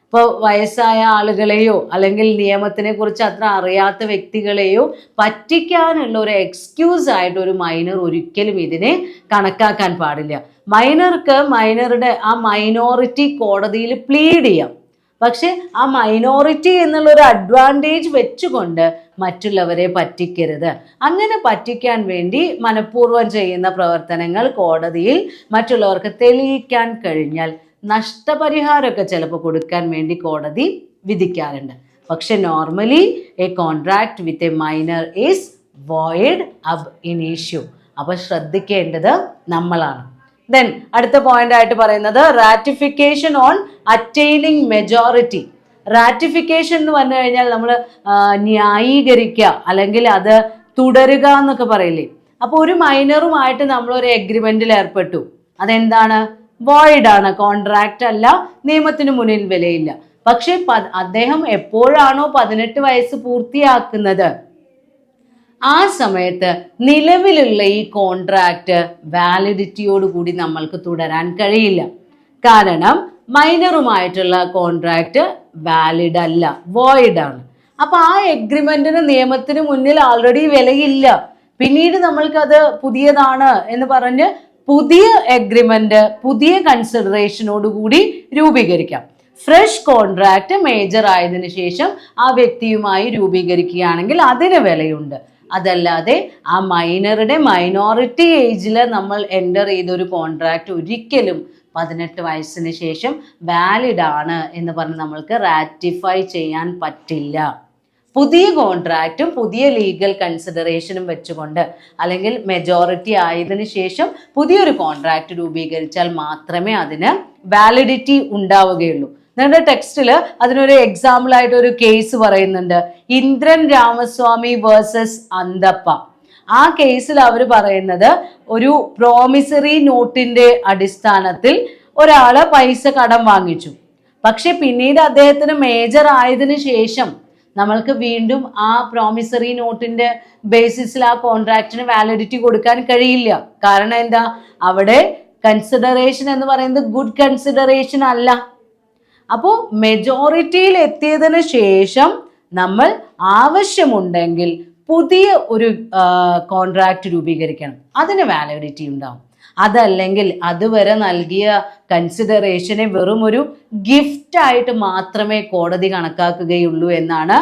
ഇപ്പോൾ വയസ്സായ ആളുകളെയോ അല്ലെങ്കിൽ നിയമത്തിനെ കുറിച്ച് അത്ര അറിയാത്ത വ്യക്തികളെയോ പറ്റിക്കാനുള്ള ഒരു എക്സ്ക്യൂസ് ആയിട്ട് ഒരു മൈനർ ഒരിക്കലും ഇതിനെ കണക്കാക്കാൻ പാടില്ല. മൈനർക്ക് മൈനറുടെ ആ മൈനോറിറ്റി കോടതിയിൽ പ്ലീഡ് ചെയ്യാം, പക്ഷെ ആ മൈനോറിറ്റി എന്നുള്ളൊരു അഡ്വാൻറ്റേജ് വെച്ചുകൊണ്ട് മറ്റുള്ളവരെ പറ്റിക്കരുത്. അങ്ങനെ പറ്റിക്കാൻ വേണ്ടി മനഃപൂർവ്വം ചെയ്യുന്ന പ്രവർത്തനങ്ങൾ കോടതിയിൽ മറ്റുള്ളവർക്ക് തെളിയിക്കാൻ കഴിഞ്ഞാൽ നഷ്ടപരിഹാരമൊക്കെ ചിലപ്പോൾ കൊടുക്കാൻ വേണ്ടി കോടതി വിധിക്കാറുണ്ട്. പക്ഷെ normally A contract with a minor is void അബ് ഇനീഷ്യോ. അപ്പോൾ ശ്രദ്ധിക്കേണ്ടത് നമ്മളാണ്. ദെൻ അടുത്ത പോയിന്റ് ആയിട്ട് പറയുന്നത് ratification on attaining majority. Ratification എന്ന് പറഞ്ഞു കഴിഞ്ഞാൽ നമ്മൾ ന്യായീകരിക്കുക അല്ലെങ്കിൽ അത് തുടരുക എന്നൊക്കെ പറയില്ലേ. അപ്പോൾ ഒരു മൈനറുമായിട്ട് നമ്മളൊരു എഗ്രിമെന്റിൽ ഏർപ്പെട്ടു, അതെന്താണ്? വോയിഡ് ആണ്, കോൺട്രാക്റ്റ് അല്ല, നിയമത്തിന് മുന്നിൽ വിലയില്ല. പക്ഷെ അദ്ദേഹം എപ്പോഴാണോ 18 വയസ്സ് പൂർത്തിയാക്കുന്നത് ആ സമയത്ത് നിലവിലുള്ള ഈ കോൺട്രാക്റ്റ് വാലിഡിറ്റിയോടുകൂടി നമ്മൾക്ക് തുടരാൻ കഴിയില്ല. കാരണം മൈനറുമായിട്ടുള്ള കോൺട്രാക്റ്റ് വാലിഡ് അല്ല, വോയിഡ് ആണ്. അപ്പൊ ആ എഗ്രിമെന്റിന് നിയമത്തിന് മുന്നിൽ ഓൾറെഡി വിലയില്ല. പിന്നീട് നമ്മൾക്കത് പുതിയതാണ് എന്ന് പറഞ്ഞ് പുതിയ എഗ്രിമെന്റ് പുതിയ കൺസിഡറേഷനോടുകൂടി രൂപീകരിക്കാം. ഫ്രഷ് കോൺട്രാക്റ്റ് മേജർ ആയതിനു ശേഷം ആ വ്യക്തിയുമായി രൂപീകരിക്കുകയാണെങ്കിൽ അതിന് വിലയുണ്ട്. അതല്ലാതെ ആ മൈനറുടെ മൈനോറിറ്റി ഏജിൽ നമ്മൾ എൻ്റർ ചെയ്തൊരു കോൺട്രാക്റ്റ് ഒരിക്കലും 18 വയസ്സിന് ശേഷം വാലിഡ് ആണ് എന്ന് പറഞ്ഞ് നമ്മൾക്ക് റാറ്റിഫൈ ചെയ്യാൻ പറ്റില്ല. പുതിയ കോൺട്രാക്റ്റും പുതിയ ലീഗൽ കൺസിഡറേഷനും വെച്ചുകൊണ്ട് അല്ലെങ്കിൽ മെജോറിറ്റി ആയതിനു ശേഷം പുതിയൊരു കോൺട്രാക്റ്റ് രൂപീകരിച്ചാൽ മാത്രമേ അതിന് വാലിഡിറ്റി ഉണ്ടാവുകയുള്ളൂ. നിങ്ങളുടെ ടെക്സ്റ്റിൽ അതിനൊരു എക്സാമ്പിൾ ആയിട്ട് ഒരു കേസ് പറയുന്നുണ്ട്, ഇന്ദ്രൻ രാമസ്വാമി വേഴ്സസ് അന്തപ്പ. ആ കേസിൽ അവർ പറയുന്നത് ഒരു പ്രോമിസറി നോട്ടിന്റെ അടിസ്ഥാനത്തിൽ ഒരാള് പൈസ കടം വാങ്ങിച്ചു. പക്ഷെ പിന്നീട് അദ്ദേഹത്തിന് മേജർ ആയതിനു ശേഷം നമ്മൾക്ക് വീണ്ടും ആ പ്രോമിസറി നോട്ടിന്റെ ബേസിസിൽ ആ കോൺട്രാക്റ്റിന് വാലിഡിറ്റി കൊടുക്കാൻ കഴിയില്ല. കാരണം എന്താ? അവിടെ കൺസിഡറേഷൻ എന്ന് പറയുന്നത് ഗുഡ് കൺസിഡറേഷൻ അല്ല. അപ്പോൾ മെജോറിറ്റിയിൽ എത്തിയതിന് ശേഷം നമ്മൾ ആവശ്യമുണ്ടെങ്കിൽ പുതിയ ഒരു കോൺട്രാക്റ്റ് രൂപീകരിക്കണം, അതിന് വാലിഡിറ്റി ഉണ്ടാവും. അതല്ലെങ്കിൽ അതുവരെ നൽകിയ കൺസിഡറേഷനെ വെറും ഒരു ഗിഫ്റ്റ് ആയിട്ട് മാത്രമേ കോടതി കണക്കാക്കുകയുള്ളൂ എന്നാണ്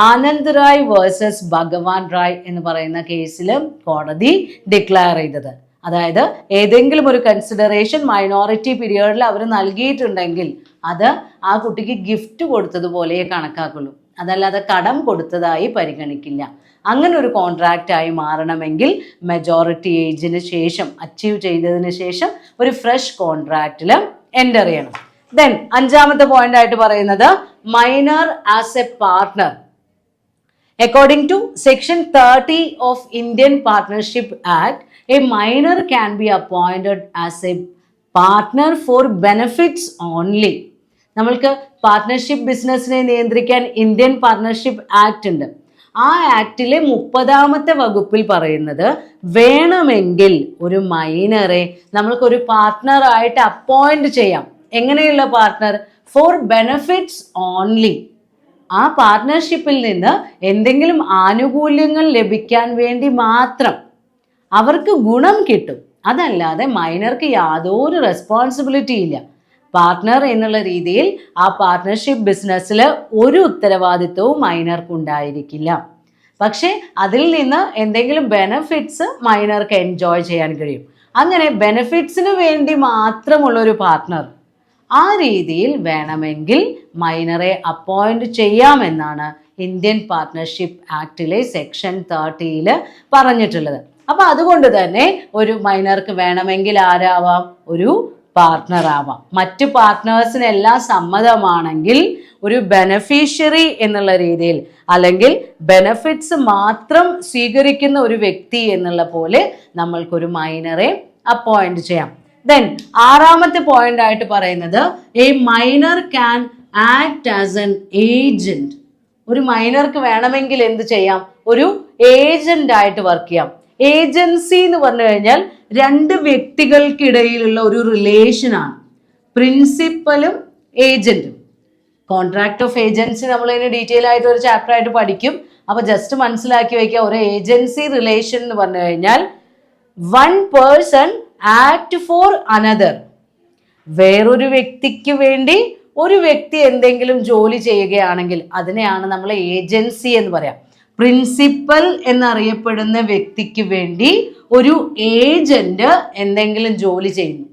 ആനന്ദ് റായ് വേഴ്സസ് ഭഗവാൻ റായ് എന്ന് പറയുന്ന കേസിൽ കോടതി ഡിക്ലെയർ ചെയ്തത്. അതായത് ഏതെങ്കിലും ഒരു കൺസിഡറേഷൻ മൈനോറിറ്റി പീരിയഡിൽ അവർ നൽകിയിട്ടുണ്ടെങ്കിൽ അത് ആ കുട്ടിക്ക് ഗിഫ്റ്റ് കൊടുത്തതുപോലെ കണക്കാക്കുള്ളൂ, അതല്ലാതെ കടം കൊടുത്തതായി പരിഗണിക്കില്ല. അങ്ങനെ ഒരു കോൺട്രാക്റ്റ് ആയി മാറണമെങ്കിൽ മെജോറിറ്റി ഏജിന് ശേഷം അച്ചീവ് ചെയ്തതിന് ശേഷം ഒരു ഫ്രഷ് കോൺട്രാക്റ്റിൽ എൻ്റർ ചെയ്യണം. ദെൻ അഞ്ചാമത്തെ പോയിന്റ് ആയിട്ട് പറയുന്നത് minor as a partner. According to Section 30 of Indian Partnership Act, a minor can be appointed as a partner for benefits only. നമ്മൾക്ക് പാർട്ട്ണർഷിപ്പ് ബിസിനസ്സിനെ നിയന്ത്രിക്കാൻ ഇന്ത്യൻ പാർട്ട്ണർഷിപ്പ് ആക്ട് ഉണ്ട്. ആ ആക്ടിലെ 30ാമത്തെ വകുപ്പിൽ പറയുന്നത് വേണമെങ്കിൽ ഒരു മൈനറെ നമ്മൾക്കൊരു പാർട്ട്ണറായിട്ട് അപ്പോയിന്റ് ചെയ്യാം. എങ്ങനെയുള്ള പാർട്ട്ണർ? Four benefits only. ആ പാർട്ട്ണർഷിപ്പിൽ നിന്ന് എന്തെങ്കിലും ആനുകൂല്യങ്ങൾ ലഭിക്കാൻ വേണ്ടി മാത്രം അവർക്ക് ഗുണം കിട്ടും, അതല്ലാതെ മൈനർക്ക് യാതൊരു റെസ്പോൺസിബിലിറ്റി ഇല്ല. പാർട്ട്ണർ എന്നുള്ള രീതിയിൽ ആ പാർട്ട്ണർഷിപ്പ് ബിസിനസ്സിൽ ഒരു ഉത്തരവാദിത്വവും മൈനർക്ക് ഉണ്ടായിരിക്കില്ല. പക്ഷേ അതിൽ നിന്ന് എന്തെങ്കിലും ബെനഫിറ്റ്സ് മൈനർക്ക് എൻജോയ് ചെയ്യാൻ കഴിയും. അങ്ങനെ ബെനഫിറ്റ്സിന് വേണ്ടി മാത്രമുള്ളൊരു പാർട്ട്ണർ, ആ രീതിയിൽ വേണമെങ്കിൽ മൈനറെ അപ്പോയിന്റ് ചെയ്യാമെന്നാണ് ഇന്ത്യൻ പാർട്ട്ണർഷിപ്പ് ആക്ടിലെ സെക്ഷൻ 30 പറഞ്ഞിട്ടുള്ളത്. അപ്പൊ അതുകൊണ്ട് തന്നെ ഒരു മൈനർക്ക് വേണമെങ്കിൽ ആരാവാം? ഒരു പാർട്ട്ണർ ആവാം. മറ്റ് പാർട്ട്നേഴ്സിനെല്ലാം സമ്മതമാണെങ്കിൽ ഒരു ബെനഫിഷ്യറി എന്നുള്ള രീതിയിൽ അല്ലെങ്കിൽ ബെനഫിറ്റ്സ് മാത്രം സ്വീകരിക്കുന്ന ഒരു വ്യക്തി എന്നുള്ള പോലെ നമ്മൾക്കൊരു മൈനറെ അപ്പോയിന്റ് ചെയ്യാം. ദെൻ ആറാമത്തെ പോയിന്റ് ആയിട്ട് പറയുന്നത് A minor can act as an agent. ഒരു മൈനർക്ക് വേണമെങ്കിൽ എന്ത് ചെയ്യാം? ഒരു ഏജന്റ് ആയിട്ട് വർക്ക് ചെയ്യാം. ഏജൻസി എന്ന് പറഞ്ഞു കഴിഞ്ഞാൽ രണ്ട് വ്യക്തികൾക്കിടയിലുള്ള ഒരു റിലേഷനാണ്, പ്രിൻസിപ്പലും ഏജന്റും. കോൺട്രാക്ട് ഓഫ് ഏജൻസി നമ്മൾ ഇതിന് ഡീറ്റെയിൽ ആയിട്ട് ഒരു ചാപ്റ്റർ ആയിട്ട് പഠിക്കും. അപ്പൊ ജസ്റ്റ് മനസ്സിലാക്കി വയ്ക്കുക, ഒരു ഏജൻസി റിലേഷൻ എന്ന് പറഞ്ഞു കഴിഞ്ഞാൽ one person act for another. വേറൊരു വ്യക്തിക്ക് വേണ്ടി ഒരു വ്യക്തി എന്തെങ്കിലും ജോലി ചെയ്യുകയാണെങ്കിൽ അതിനെയാണ് നമ്മൾ ഏജൻസി എന്ന് പറയാം. പ്രിൻസിപ്പൽ എന്നറിയപ്പെടുന്ന വ്യക്തിക്ക് വേണ്ടി ഒരു ഏജന്റ് എന്തെങ്കിലും ജോലി ചെയ്യുന്നു.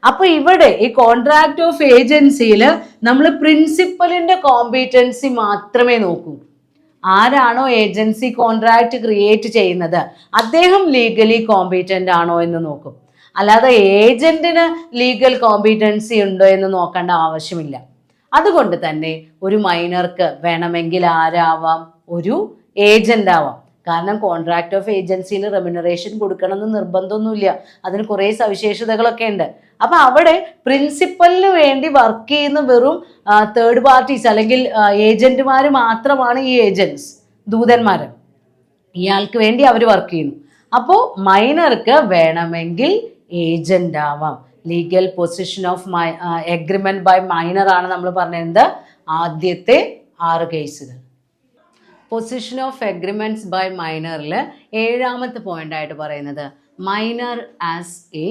അപ്പൊ ഇവിടെ ഈ കോൺട്രാക്ട് ഓഫ് ഏജൻസിയിൽ നമ്മൾ പ്രിൻസിപ്പലിന്റെ കോമ്പീറ്റൻസി മാത്രമേ നോക്കൂ. ആരാണോ ഏജൻസി കോൺട്രാക്ട് ക്രിയേറ്റ് ചെയ്യുന്നത് അദ്ദേഹം ലീഗലി കോമ്പീറ്റന്റ് ആണോ എന്ന് നോക്കും. അല്ലാതെ ഏജന്റിന് ലീഗൽ കോമ്പീറ്റൻസി ഉണ്ടോ എന്ന് നോക്കേണ്ട ആവശ്യമില്ല. അതുകൊണ്ട് തന്നെ ഒരു മൈനർക്ക് വേണമെങ്കിൽ ആരാവാം? ഒരു ഏജന്റ് ആവാം. കാരണം കോൺട്രാക്ട് ഓഫ് ഏജൻസിയിൽ റെമ്യൂണറേഷൻ കൊടുക്കണമെന്ന് നിർബന്ധമൊന്നുമില്ല, അതിന് കുറേ സവിശേഷതകളൊക്കെ ഉണ്ട്. അപ്പൊ അവിടെ പ്രിൻസിപ്പലിന് വേണ്ടി വർക്ക് ചെയ്യുന്ന വെറും തേർഡ് പാർട്ടീസ് അല്ലെങ്കിൽ ഏജന്റുമാർ മാത്രമാണ് ഈ ഏജൻസ്, ദൂതന്മാർ. ഇയാൾക്ക് വേണ്ടി അവർ വർക്ക് ചെയ്യുന്നു. അപ്പോൾ മൈനർക്ക് വേണമെങ്കിൽ ഏജന്റ് ആവാം. Legal position of agreement by minor ആണ് നമ്മൾ പറഞ്ഞത് ആദ്യത്തെ 6 കേസുകൾ. പൊസിഷൻ ഓഫ് എഗ്രിമെന്റ്സ് ബൈ മൈനറിൽ 7ാമത്തെ പോയിന്റ് ആയിട്ട് പറയുന്നത് minor as a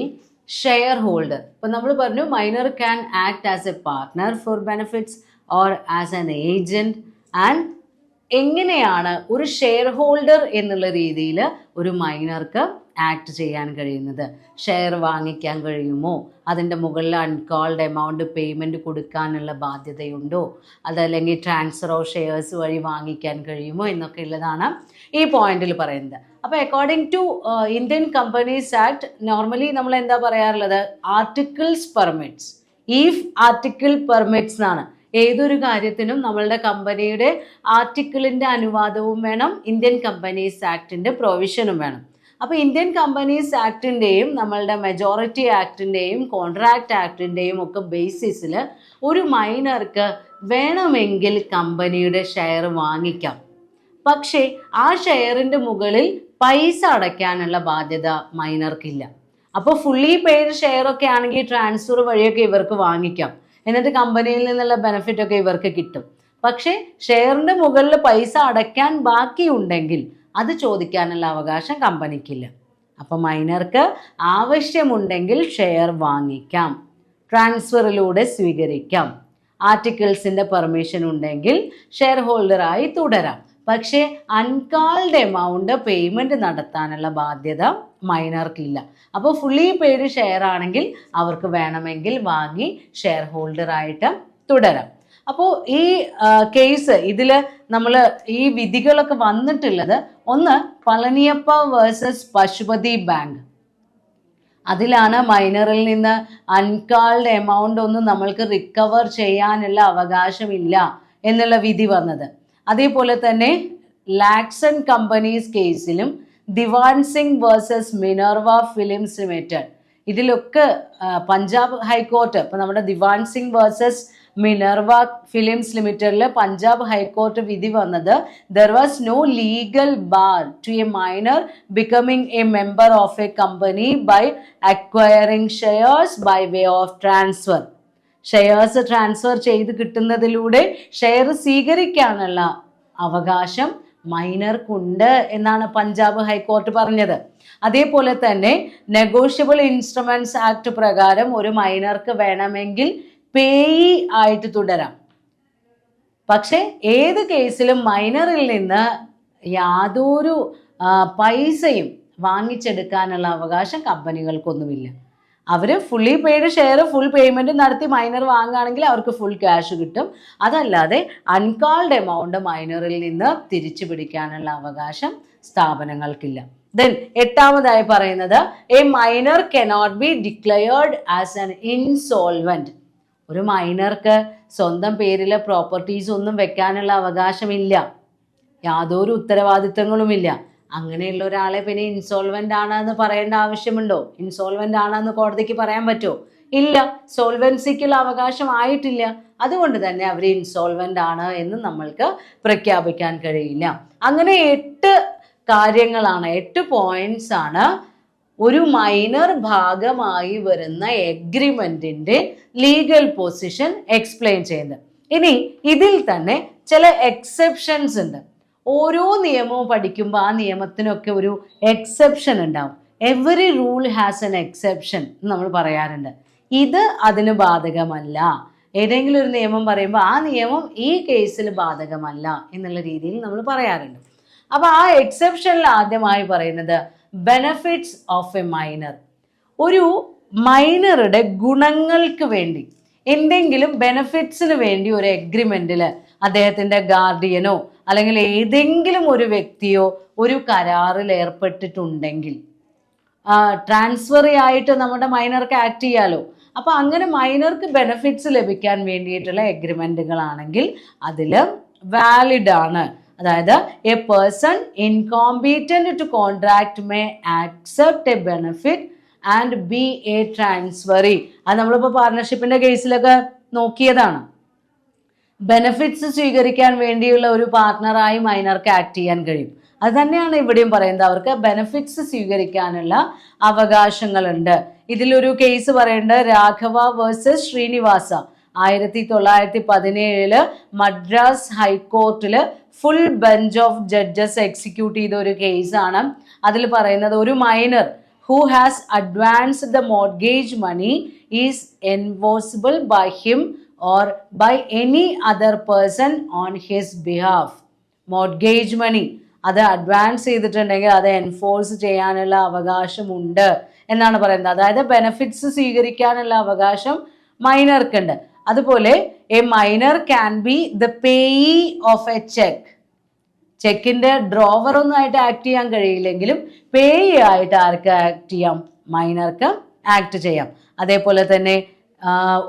share holder. ഇപ്പൊ നമ്മൾ പറഞ്ഞു minor can act as a partner for benefits or as an agent. And എങ്ങനെയാണ് ഒരു ഷെയർ ഹോൾഡർ എന്നുള്ള രീതിയിൽ ഒരു മൈനർക്ക് ആക്ട് ചെയ്യാൻ കഴിയുന്നത്? ഷെയർ വാങ്ങിക്കാൻ കഴിയുമോ? അതിൻ്റെ മുകളിൽ അൺകോൾഡ് എമൗണ്ട് പേയ്മെൻറ്റ് കൊടുക്കാനുള്ള ബാധ്യതയുണ്ടോ? അതല്ലെങ്കിൽ ട്രാൻസ്ഫർ ഓഫ് ഷെയർസ് വഴി വാങ്ങിക്കാൻ കഴിയുമോ എന്നൊക്കെ ഉള്ളതാണ് ഈ പോയിന്റിൽ പറയുന്നത്. അപ്പോൾ according to Indian companies act normally നമ്മൾ എന്താ പറയാറുള്ളത്? Articles permits, if article permits എന്നാണ്. ഏതൊരു കാര്യത്തിനും നമ്മളുടെ കമ്പനിയുടെ ആർട്ടിക്കിളിൻ്റെ അനുവാദവും വേണം, ഇന്ത്യൻ കമ്പനീസ് ആക്ടിൻ്റെ പ്രൊവിഷനും വേണം. അപ്പോൾ ഇന്ത്യൻ കമ്പനീസ് ആക്ടിൻ്റെയും നമ്മളുടെ മെജോറിറ്റി ആക്ടിൻ്റെയും കോൺട്രാക്ട് ആക്ടിൻ്റെയും ഒക്കെ ബേസിസിൽ ഒരു മൈനർക്ക് വേണമെങ്കിൽ കമ്പനിയുടെ ഷെയർ വാങ്ങിക്കാം. പക്ഷേ ആ ഷെയറിൻ്റെ മുകളിൽ പൈസ അടയ്ക്കാനുള്ള ബാധ്യത മൈനർക്കില്ല. അപ്പോൾ ഫുള്ളി പെയ്ഡ് ഷെയറൊക്കെ ആണെങ്കിൽ ട്രാൻസ്ഫർ വഴിയൊക്കെ ഇവർക്ക് വാങ്ങിക്കാം, എന്നിട്ട് കമ്പനിയിൽ നിന്നുള്ള ബെനിഫിറ്റ് ഒക്കെ ഇവർക്ക് കിട്ടും. പക്ഷേ ഷെയറിൻ്റെ മുകളിൽ പൈസ അടയ്ക്കാൻ ബാക്കിയുണ്ടെങ്കിൽ അത് ചോദിക്കാനുള്ള അവകാശം കമ്പനിക്കില്ല. അപ്പം മൈനർക്ക് ആവശ്യമുണ്ടെങ്കിൽ ഷെയർ വാങ്ങിക്കാം, ട്രാൻസ്ഫറിലൂടെ സ്വീകരിക്കാം, ആർട്ടിക്കിൾസിൻ്റെ പെർമിഷൻ ഉണ്ടെങ്കിൽ ഷെയർ ഹോൾഡറായി തുടരാം. പക്ഷേ അൺകാൾഡ് എമൗണ്ട് പേയ്മെൻറ്റ് നടത്താനുള്ള ബാധ്യത മൈനർക്കില്ല. അപ്പോൾ ഫുള്ളി പെയ്ഡ് ഷെയർ ആണെങ്കിൽ അവർക്ക് വേണമെങ്കിൽ വാങ്ങി ഷെയർ ഹോൾഡറായിട്ട് തുടരാം. അപ്പോൾ ഈ കേസ് ഇതിൽ നമ്മൾ ഈ വിധികളൊക്കെ വന്നിട്ടുള്ളത്, ഒന്ന് പളനിയപ്പ വേഴ്സസ് പശുപതി ബാങ്ക്. അതിലാണ് മൈനറിൽ നിന്ന് അൺകാൾഡ് എമൗണ്ട് ഒന്നും നമ്മൾക്ക് റിക്കവർ ചെയ്യാനുള്ള അവകാശമില്ല എന്നുള്ള വിധി വന്നത്. അതേപോലെ തന്നെ ലാക്സൺ കമ്പനീസ് കേസിലും Diwan Singh versus Minerva films limited, ഇതിലൊക്കെ പഞ്ചാബ് ഹൈക്കോർട്ട്, ഇപ്പം നമ്മുടെ Diwan Singh versus Minerva films ലിമിറ്റഡിൽ പഞ്ചാബ് ഹൈക്കോർട്ട് വിധി വന്നത് there was no legal bar to a minor becoming a member of a company by acquiring shares by way of transfer. Shares transfer ചെയ്ത് കിട്ടുന്നതിലൂടെ ഷെയർ സ്വീകരിക്കാനുള്ള അവകാശം മൈനർക്കുണ്ട് എന്നാണ് പഞ്ചാബ് ഹൈക്കോർട്ട് പറഞ്ഞത്. അതേപോലെ തന്നെ നെഗോഷ്യബിൾ ഇൻസ്ട്രുമെന്റ്സ് ആക്ട് പ്രകാരം ഒരു മൈനർക്ക് വേണമെങ്കിൽ പേയി ആയിട്ട് തുടരാം. പക്ഷെ ഏത് കേസിലും മൈനറിൽ നിന്ന് യാതൊരു പൈസയും വാങ്ങിച്ചെടുക്കാനുള്ള അവകാശം കമ്പനികൾക്കൊന്നുമില്ല. അവർ fully paid share full payment നടത്തി മൈനർ വാങ്ങുകയാണെങ്കിൽ അവർക്ക് ഫുൾ ക്യാഷ് കിട്ടും. അതല്ലാതെ അൺകാൾഡ് എമൗണ്ട് മൈനറിൽ നിന്ന് തിരിച്ചു പിടിക്കാനുള്ള അവകാശം സ്ഥാപനങ്ങൾക്കില്ല. ദെൻ എട്ടാമതായി പറയുന്നത് A minor cannot be declared as an insolvent. ഒരു മൈനർക്ക് സ്വന്തം പേരിലെ പ്രോപ്പർട്ടീസ് ഒന്നും വെക്കാനുള്ള അവകാശമില്ല, യാതൊരു ഉത്തരവാദിത്തങ്ങളുമില്ല. അങ്ങനെയുള്ള ഒരാളെ പിന്നെ ഇൻസോൾവെന്റ് ആണെന്ന് പറയേണ്ട ആവശ്യമുണ്ടോ? ഇൻസോൾവെന്റ് ആണെന്ന് കോടതിക്ക് പറയാൻ പറ്റുമോ? ഇല്ല, സോൾവൻസിക്കുള്ള അവകാശം ആയിട്ടില്ല. അതുകൊണ്ട് തന്നെ അവർ ഇൻസോൾവെന്റ് ആണ് എന്ന് നമ്മൾക്ക് പ്രഖ്യാപിക്കാൻ കഴിയില്ല. അങ്ങനെ 8 കാര്യങ്ങളാണ്, 8 പോയിന്റ്സ് ആണ് ഒരു മൈനർ ഭാഗമായി വരുന്ന എഗ്രിമെന്റിന്റെ ലീഗൽ പൊസിഷൻ എക്സ്പ്ലെയിൻ ചെയ്യുന്നത്. ഇനി ഇതിൽ തന്നെ ചില എക്സെപ്ഷൻസ് ഉണ്ട്. ഓരോ നിയമവും പഠിക്കുമ്പോൾ ആ നിയമത്തിനൊക്കെ ഒരു എക്സെപ്ഷൻ ഉണ്ടാവും. Every rule has N exception നമ്മൾ പറയാറുണ്ട്. ഇത് അതിന് ബാധകമല്ല. ഏതെങ്കിലും ഒരു നിയമം പറയുമ്പോൾ ആ നിയമം ഈ കേസിൽ ബാധകമല്ല എന്നുള്ള രീതിയിൽ നമ്മൾ പറയാറുണ്ട്. അപ്പൊ ആ എക്സെപ്ഷനിൽ ആദ്യമായി പറയുന്നത് ബെനഫിറ്റ്സ് ഓഫ് എ മൈനർ. ഒരു മൈനറുടെ ഗുണങ്ങൾക്ക് വേണ്ടി, എന്തെങ്കിലും ബെനഫിറ്റ്സിന് വേണ്ടി ഒരു എഗ്രിമെന്റിൽ അദ്ദേഹത്തിന്റെ ഗാർഡിയനോ അല്ലെങ്കിൽ ഏതെങ്കിലും ഒരു വ്യക്തിയോ ഒരു കരാറിൽ ഏർപ്പെട്ടിട്ടുണ്ടെങ്കിൽ, ട്രാൻസ്ഫറി ആയിട്ട് നമ്മുടെ മൈനർക്ക് ആക്ട് ചെയ്യാലോ. അപ്പൊ അങ്ങനെ മൈനർക്ക് ബെനഫിറ്റ്സ് ലഭിക്കാൻ വേണ്ടിയിട്ടുള്ള എഗ്രിമെന്റുകളാണെങ്കിൽ അതിൽ വാലിഡ് ആണ്. അതായത് a person incompetent to contract may accept a benefit and be a transferee. അത് നമ്മളിപ്പോൾ പാർട്ണർഷിപ്പിന്റെ കേസിലൊക്കെ നോക്കിയതാണ്. ബെനഫിറ്റ്സ് സ്വീകരിക്കാൻ വേണ്ടിയുള്ള ഒരു പാർട്ട്ണറായി മൈനർക്ക് ആക്ട് ചെയ്യാൻ കഴിയും. അത് തന്നെയാണ് ഇവിടെയും പറയുന്നത്. അവർക്ക് ബെനഫിറ്റ്സ് സ്വീകരിക്കാനുള്ള അവകാശങ്ങളുണ്ട്. ഇതിലൊരു കേസ് പറയേണ്ടത് രാഘവ വേഴ്സസ് ശ്രീനിവാസ 1917 മദ്രാസ് ഹൈക്കോർട്ടിൽ full bench of judges execute ചെയ്ത ഒരു കേസാണ്. അതിൽ പറയുന്നത് ഒരു minor who has advanced the mortgage money is enforceable by him or by any other person on his behalf. Mortgage money അത് അഡ്വാൻസ് ചെയ്തിട്ടുണ്ടെങ്കിൽ അത് എൻഫോഴ്സ് ചെയ്യാനുള്ള അവകാശമുണ്ട് എന്നാണ് പറയുന്നത്. അതായത് ബെനഫിറ്റ്സ് സ്വീകരിക്കാനുള്ള അവകാശം മൈനർക്കുണ്ട്. അതുപോലെ a minor can be the payee of a cheque. ചെക്കിന്റെ ഡ്രോവർ ഒന്നും ആയിട്ട് ആക്ട് ചെയ്യാൻ കഴിയില്ലെങ്കിലും പേയി ആയിട്ട് ആർക്ക് ആക്ട് ചെയ്യാം? മൈനർക്ക് ആക്ട് ചെയ്യാം. അതേപോലെ തന്നെ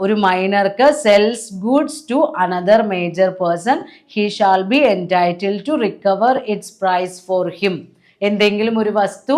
ഒരു മൈനർക്ക് sells goods to another major person he shall be entitled to recover its price for him. എന്തെങ്കിലും ഒരു വസ്തു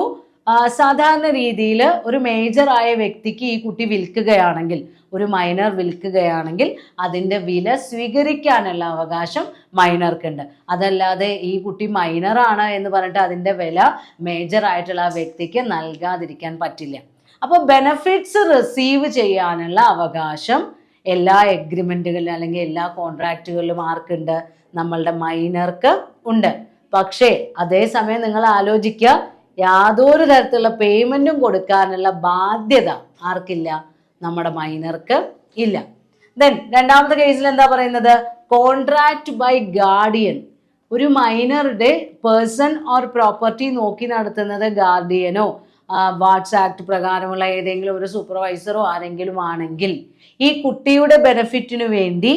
സാധാരണ രീതിയിൽ ഒരു മേജറായ വ്യക്തിക്ക് ഈ കുട്ടി വിൽക്കുകയാണെങ്കിൽ, ഒരു മൈനർ വിൽക്കുകയാണെങ്കിൽ അതിൻ്റെ വില സ്വീകരിക്കാനുള്ള അവകാശം മൈനർക്കുണ്ട്. അതല്ലാതെ ഈ കുട്ടി മൈനറാണ് എന്ന് പറഞ്ഞിട്ട് അതിൻ്റെ വില മേജറായിട്ടുള്ള ആ വ്യക്തിക്ക് നൽകാതിരിക്കാൻ പറ്റില്ല. അപ്പോൾ ബെനഫിറ്റ്സ് റിസീവ് ചെയ്യാനുള്ള അവകാശം എല്ലാ എഗ്രിമെൻറ്റുകളിലും അല്ലെങ്കിൽ എല്ലാ കോൺട്രാക്റ്റുകളിലും ആർക്കുണ്ട്? നമ്മളുടെ മൈനർക്ക് ഉണ്ട്. പക്ഷേ അതേസമയം നിങ്ങൾ ആലോചിക്കുക, യാതൊരു തരത്തിലുള്ള പേയ്മെൻറ്റും കൊടുക്കാനുള്ള ബാധ്യത ആർക്കില്ല? നമ്മുടെ മൈനർക്ക് ഇല്ല. ദെൻ രണ്ടാമത്തെ കേസിൽ എന്താ പറയുന്നത്? Contract by guardian. ഒരു മൈനറുടെ പേഴ്സൺ ഓർ പ്രോപ്പർട്ടി നോക്കി നടത്തുന്നത് ഗാർഡിയനോ വാട്സ് ആക്ട് പ്രകാരമുള്ള ഏതെങ്കിലും ഒരു സൂപ്പർവൈസറോ ആരെങ്കിലും ആണെങ്കിൽ ഈ കുട്ടിയുടെ ബെനഫിറ്റിനു വേണ്ടി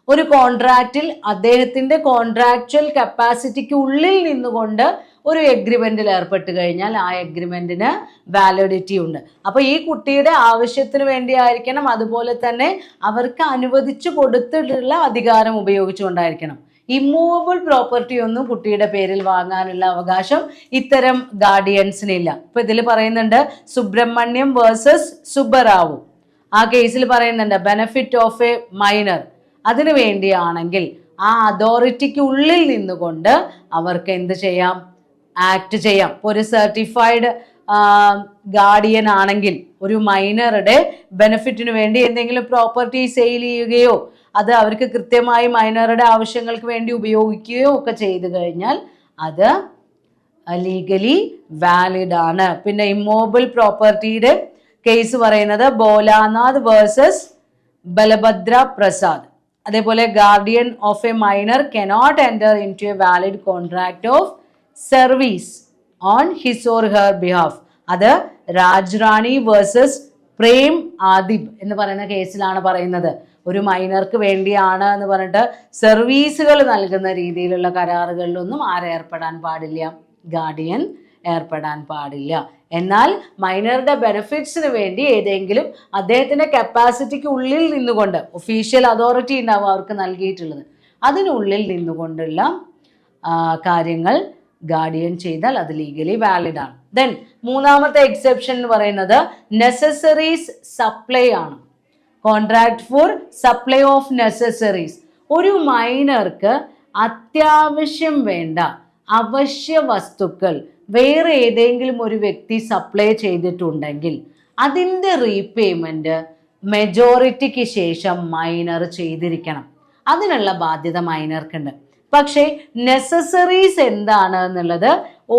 ഒരു കോൺട്രാക്റ്റിൽ അദ്ദേഹത്തിൻ്റെ കോൺട്രാക്ച്വൽ കപ്പാസിറ്റിക്ക് ഉള്ളിൽ നിന്നുകൊണ്ട് ഒരു എഗ്രിമെന്റിൽ ഏർപ്പെട്ട് കഴിഞ്ഞാൽ ആ എഗ്രിമെന്റിന് വാലിഡിറ്റി ഉണ്ട്. അപ്പോൾ ഈ കുട്ടിയുടെ ആവശ്യത്തിന് വേണ്ടി ആയിരിക്കണം, അതുപോലെ തന്നെ അവർക്ക് അനുവദിച്ചു കൊടുത്തിട്ടുള്ള അധികാരം ഉപയോഗിച്ചുകൊണ്ടായിരിക്കണം. ഇമ്മൂവബിൾ പ്രോപ്പർട്ടി ഒന്നും കുട്ടിയുടെ പേരിൽ വാങ്ങാനുള്ള അവകാശം ഇത്തരം ഗാർഡിയൻസിനില്ല. ഇപ്പൊ ഇതിൽ പറയുന്നുണ്ട് സുബ്രഹ്മണ്യം വേഴ്സസ് സുബ്ബറാവു. ആ കേസിൽ പറയുന്നുണ്ട് ബെനഫിറ്റ് ഓഫ് എ മൈനർ. അതിനു വേണ്ടിയാണെങ്കിൽ ആ അതോറിറ്റിക്ക് ഉള്ളിൽ നിന്നുകൊണ്ട് അവർക്ക് എന്ത് ചെയ്യാം? ആക്ട് ചെയ്യാം. ഒരു സർട്ടിഫൈഡ് ഗാർഡിയൻ ആണെങ്കിൽ ഒരു മൈനറുടെ ബെനിഫിറ്റിന് വേണ്ടി എന്തെങ്കിലും പ്രോപ്പർട്ടി സെയിൽ ചെയ്യുകയോ അത് അവർക്ക് കൃത്യമായി മൈനറുടെ ആവശ്യങ്ങൾക്ക് വേണ്ടി ഉപയോഗിക്കുകയോ ഒക്കെ ചെയ്തു കഴിഞ്ഞാൽ അത് ലീഗലി വാലിഡ് ആണ്. പിന്നെ ഇമ്മോബിൾ പ്രോപ്പർട്ടിയുടെ കേസ് പറയുന്നത് ബോലാനാഥ് വേഴ്സസ് ബലഭദ്ര പ്രസാദ്. അതേപോലെ guardian of a minor cannot enter in to a valid contract of service on his or her behalf. അത് രാജ്റാണി വേഴ്സസ് പ്രേം ആദിബ് എന്ന് പറയുന്ന കേസിലാണ് പറയുന്നത്. ഒരു മൈനർക്ക് വേണ്ടിയാണ് എന്ന് പറഞ്ഞിട്ട് സർവീസുകൾ നൽകുന്ന രീതിയിലുള്ള കരാറുകളിലൊന്നും ആരേർപ്പെടാൻ പാടില്ല? ഗാർഡിയൻ ഏർപ്പെടാൻ പാടില്ല. എന്നാൽ മൈനറുടെ ബെനിഫിറ്റ്സിന് വേണ്ടി ഏതെങ്കിലും അദ്ദേഹത്തിൻ്റെ കപ്പാസിറ്റിക്ക് ഉള്ളിൽ നിന്നുകൊണ്ട്, ഒഫീഷ്യൽ അതോറിറ്റി ഉണ്ടാവും അവർക്ക് നൽകിയിട്ടുള്ളത്, അതിനുള്ളിൽ നിന്നുകൊണ്ടുള്ള കാര്യങ്ങൾ ഗാർഡിയൻ ചെയ്താൽ അത് ലീഗലി വാലിഡ് ആണ്. ദെൻ മൂന്നാമത്തെ എക്സെപ്ഷൻ എന്ന് പറയുന്നത് നെസസറീസ് സപ്ലൈ ആണ്. Contract four supply of necessaries. ഒരു മൈനർക്ക് അത്യാവശ്യം വേണ്ട അവശ്യ വസ്തുക്കൾ വേറെ ഏതെങ്കിലും ഒരു വ്യക്തി സപ്ലൈ ചെയ്തിട്ടുണ്ടെങ്കിൽ അതിൻ്റെ റീപേയ്മെൻറ്റ് മെജോറിറ്റിക്ക് ശേഷം മൈനർ ചെയ്തിരിക്കണം. അതിനുള്ള ബാധ്യത മൈനർക്കുണ്ട്. പക്ഷേ നെസസറീസ് എന്താണ് എന്നുള്ളത്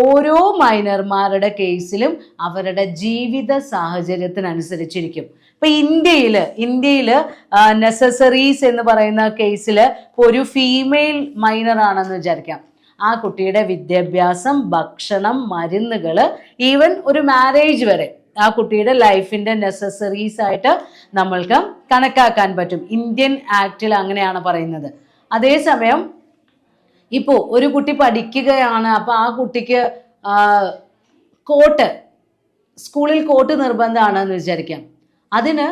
ഓരോ മൈനർമാരുടെ കേസിലും അവരുടെ ജീവിത സാഹചര്യത്തിനനുസരിച്ചിരിക്കും. ഇപ്പൊ ഇന്ത്യയിൽ നെസസറീസ് എന്ന് പറയുന്ന കേസിൽ ഒരു ഫീമെയിൽ മൈനർ ആണെന്ന് വിചാരിക്കാം. ആ കുട്ടിയുടെ വിദ്യാഭ്യാസം, ഭക്ഷണം, മരുന്നുകൾ, ഈവൻ ഒരു മാരേജ് വരെ ആ കുട്ടിയുടെ ലൈഫിന്റെ നെസസറീസ് ആയിട്ട് നമ്മൾക്ക് കണക്കാക്കാൻ പറ്റും. ഇന്ത്യൻ ആക്ടിൽ അങ്ങനെയാണ് പറയുന്നത്. അതേസമയം ഇപ്പോൾ ഒരു കുട്ടി പഠിക്കുകയാണ്, അപ്പോൾ ആ കുട്ടിക്ക് സ്കൂളിൽ കോട്ട് നിർബന്ധമാണെന്ന് വിചാരിക്കാം. അതിന്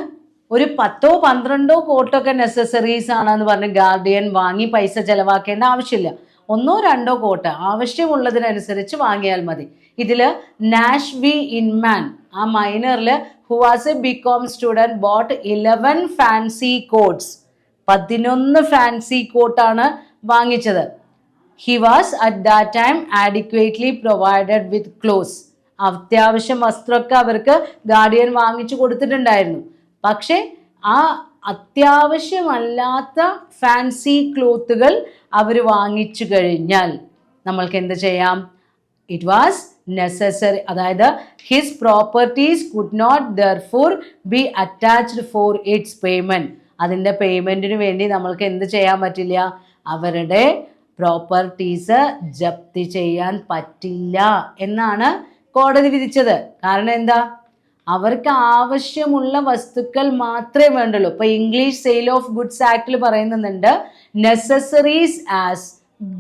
ഒരു 10-12 കോട്ടൊക്കെ നെസസറീസ് ആണെന്ന് പറഞ്ഞ് ഗാർഡിയൻ വാങ്ങി പൈസ ചെലവാക്കേണ്ട ആവശ്യമില്ല. 1-2 കോട്ട് ആവശ്യമുള്ളതിനനുസരിച്ച് വാങ്ങിയാൽ മതി. ഇതിൽ നാഷ് വി ഇൻമാൻ, ആ മൈനറിൽ who was a BCom student bought 11 fancy coats, 11 fancy കോട്ടാണ് വാങ്ങിച്ചത്. He was at that time adequately provided with clothes. അത്യാവശ്യം വസ്ത്രമൊക്കെ അവർക്ക് ഗാർഡിയൻ വാങ്ങിച്ചു കൊടുത്തിട്ടുണ്ടായിരുന്നു. പക്ഷെ ആ അത്യാവശ്യമല്ലാത്ത ഫാൻസി ക്ലോത്തുകൾ അവർ വാങ്ങിച്ചു കഴിഞ്ഞാൽ നമ്മൾക്ക് എന്ത് ചെയ്യാം? ഇറ്റ് വാസ് നെസസറി, അതായത് his properties could not therefore be attached for its payment. അതിൻ്റെ പേയ്മെന്റിന് വേണ്ടി നമ്മൾക്ക് എന്ത് ചെയ്യാൻ പറ്റില്ല? അവരുടെ പ്രോപ്പർട്ടീസ് ജപ്തി ചെയ്യാൻ പറ്റില്ല എന്നാണ് കോടതി വിധിച്ചത്. കാരണം എന്താ? അവർക്ക് ആവശ്യമുള്ള വസ്തുക്കൾ മാത്രമേ വേണ്ടുള്ളൂ. ഇപ്പൊ ഇംഗ്ലീഷ് സെയിൽ ഓഫ് ഗുഡ്സ് ആക്ടിൽ പറയുന്നുണ്ട്, necessaries as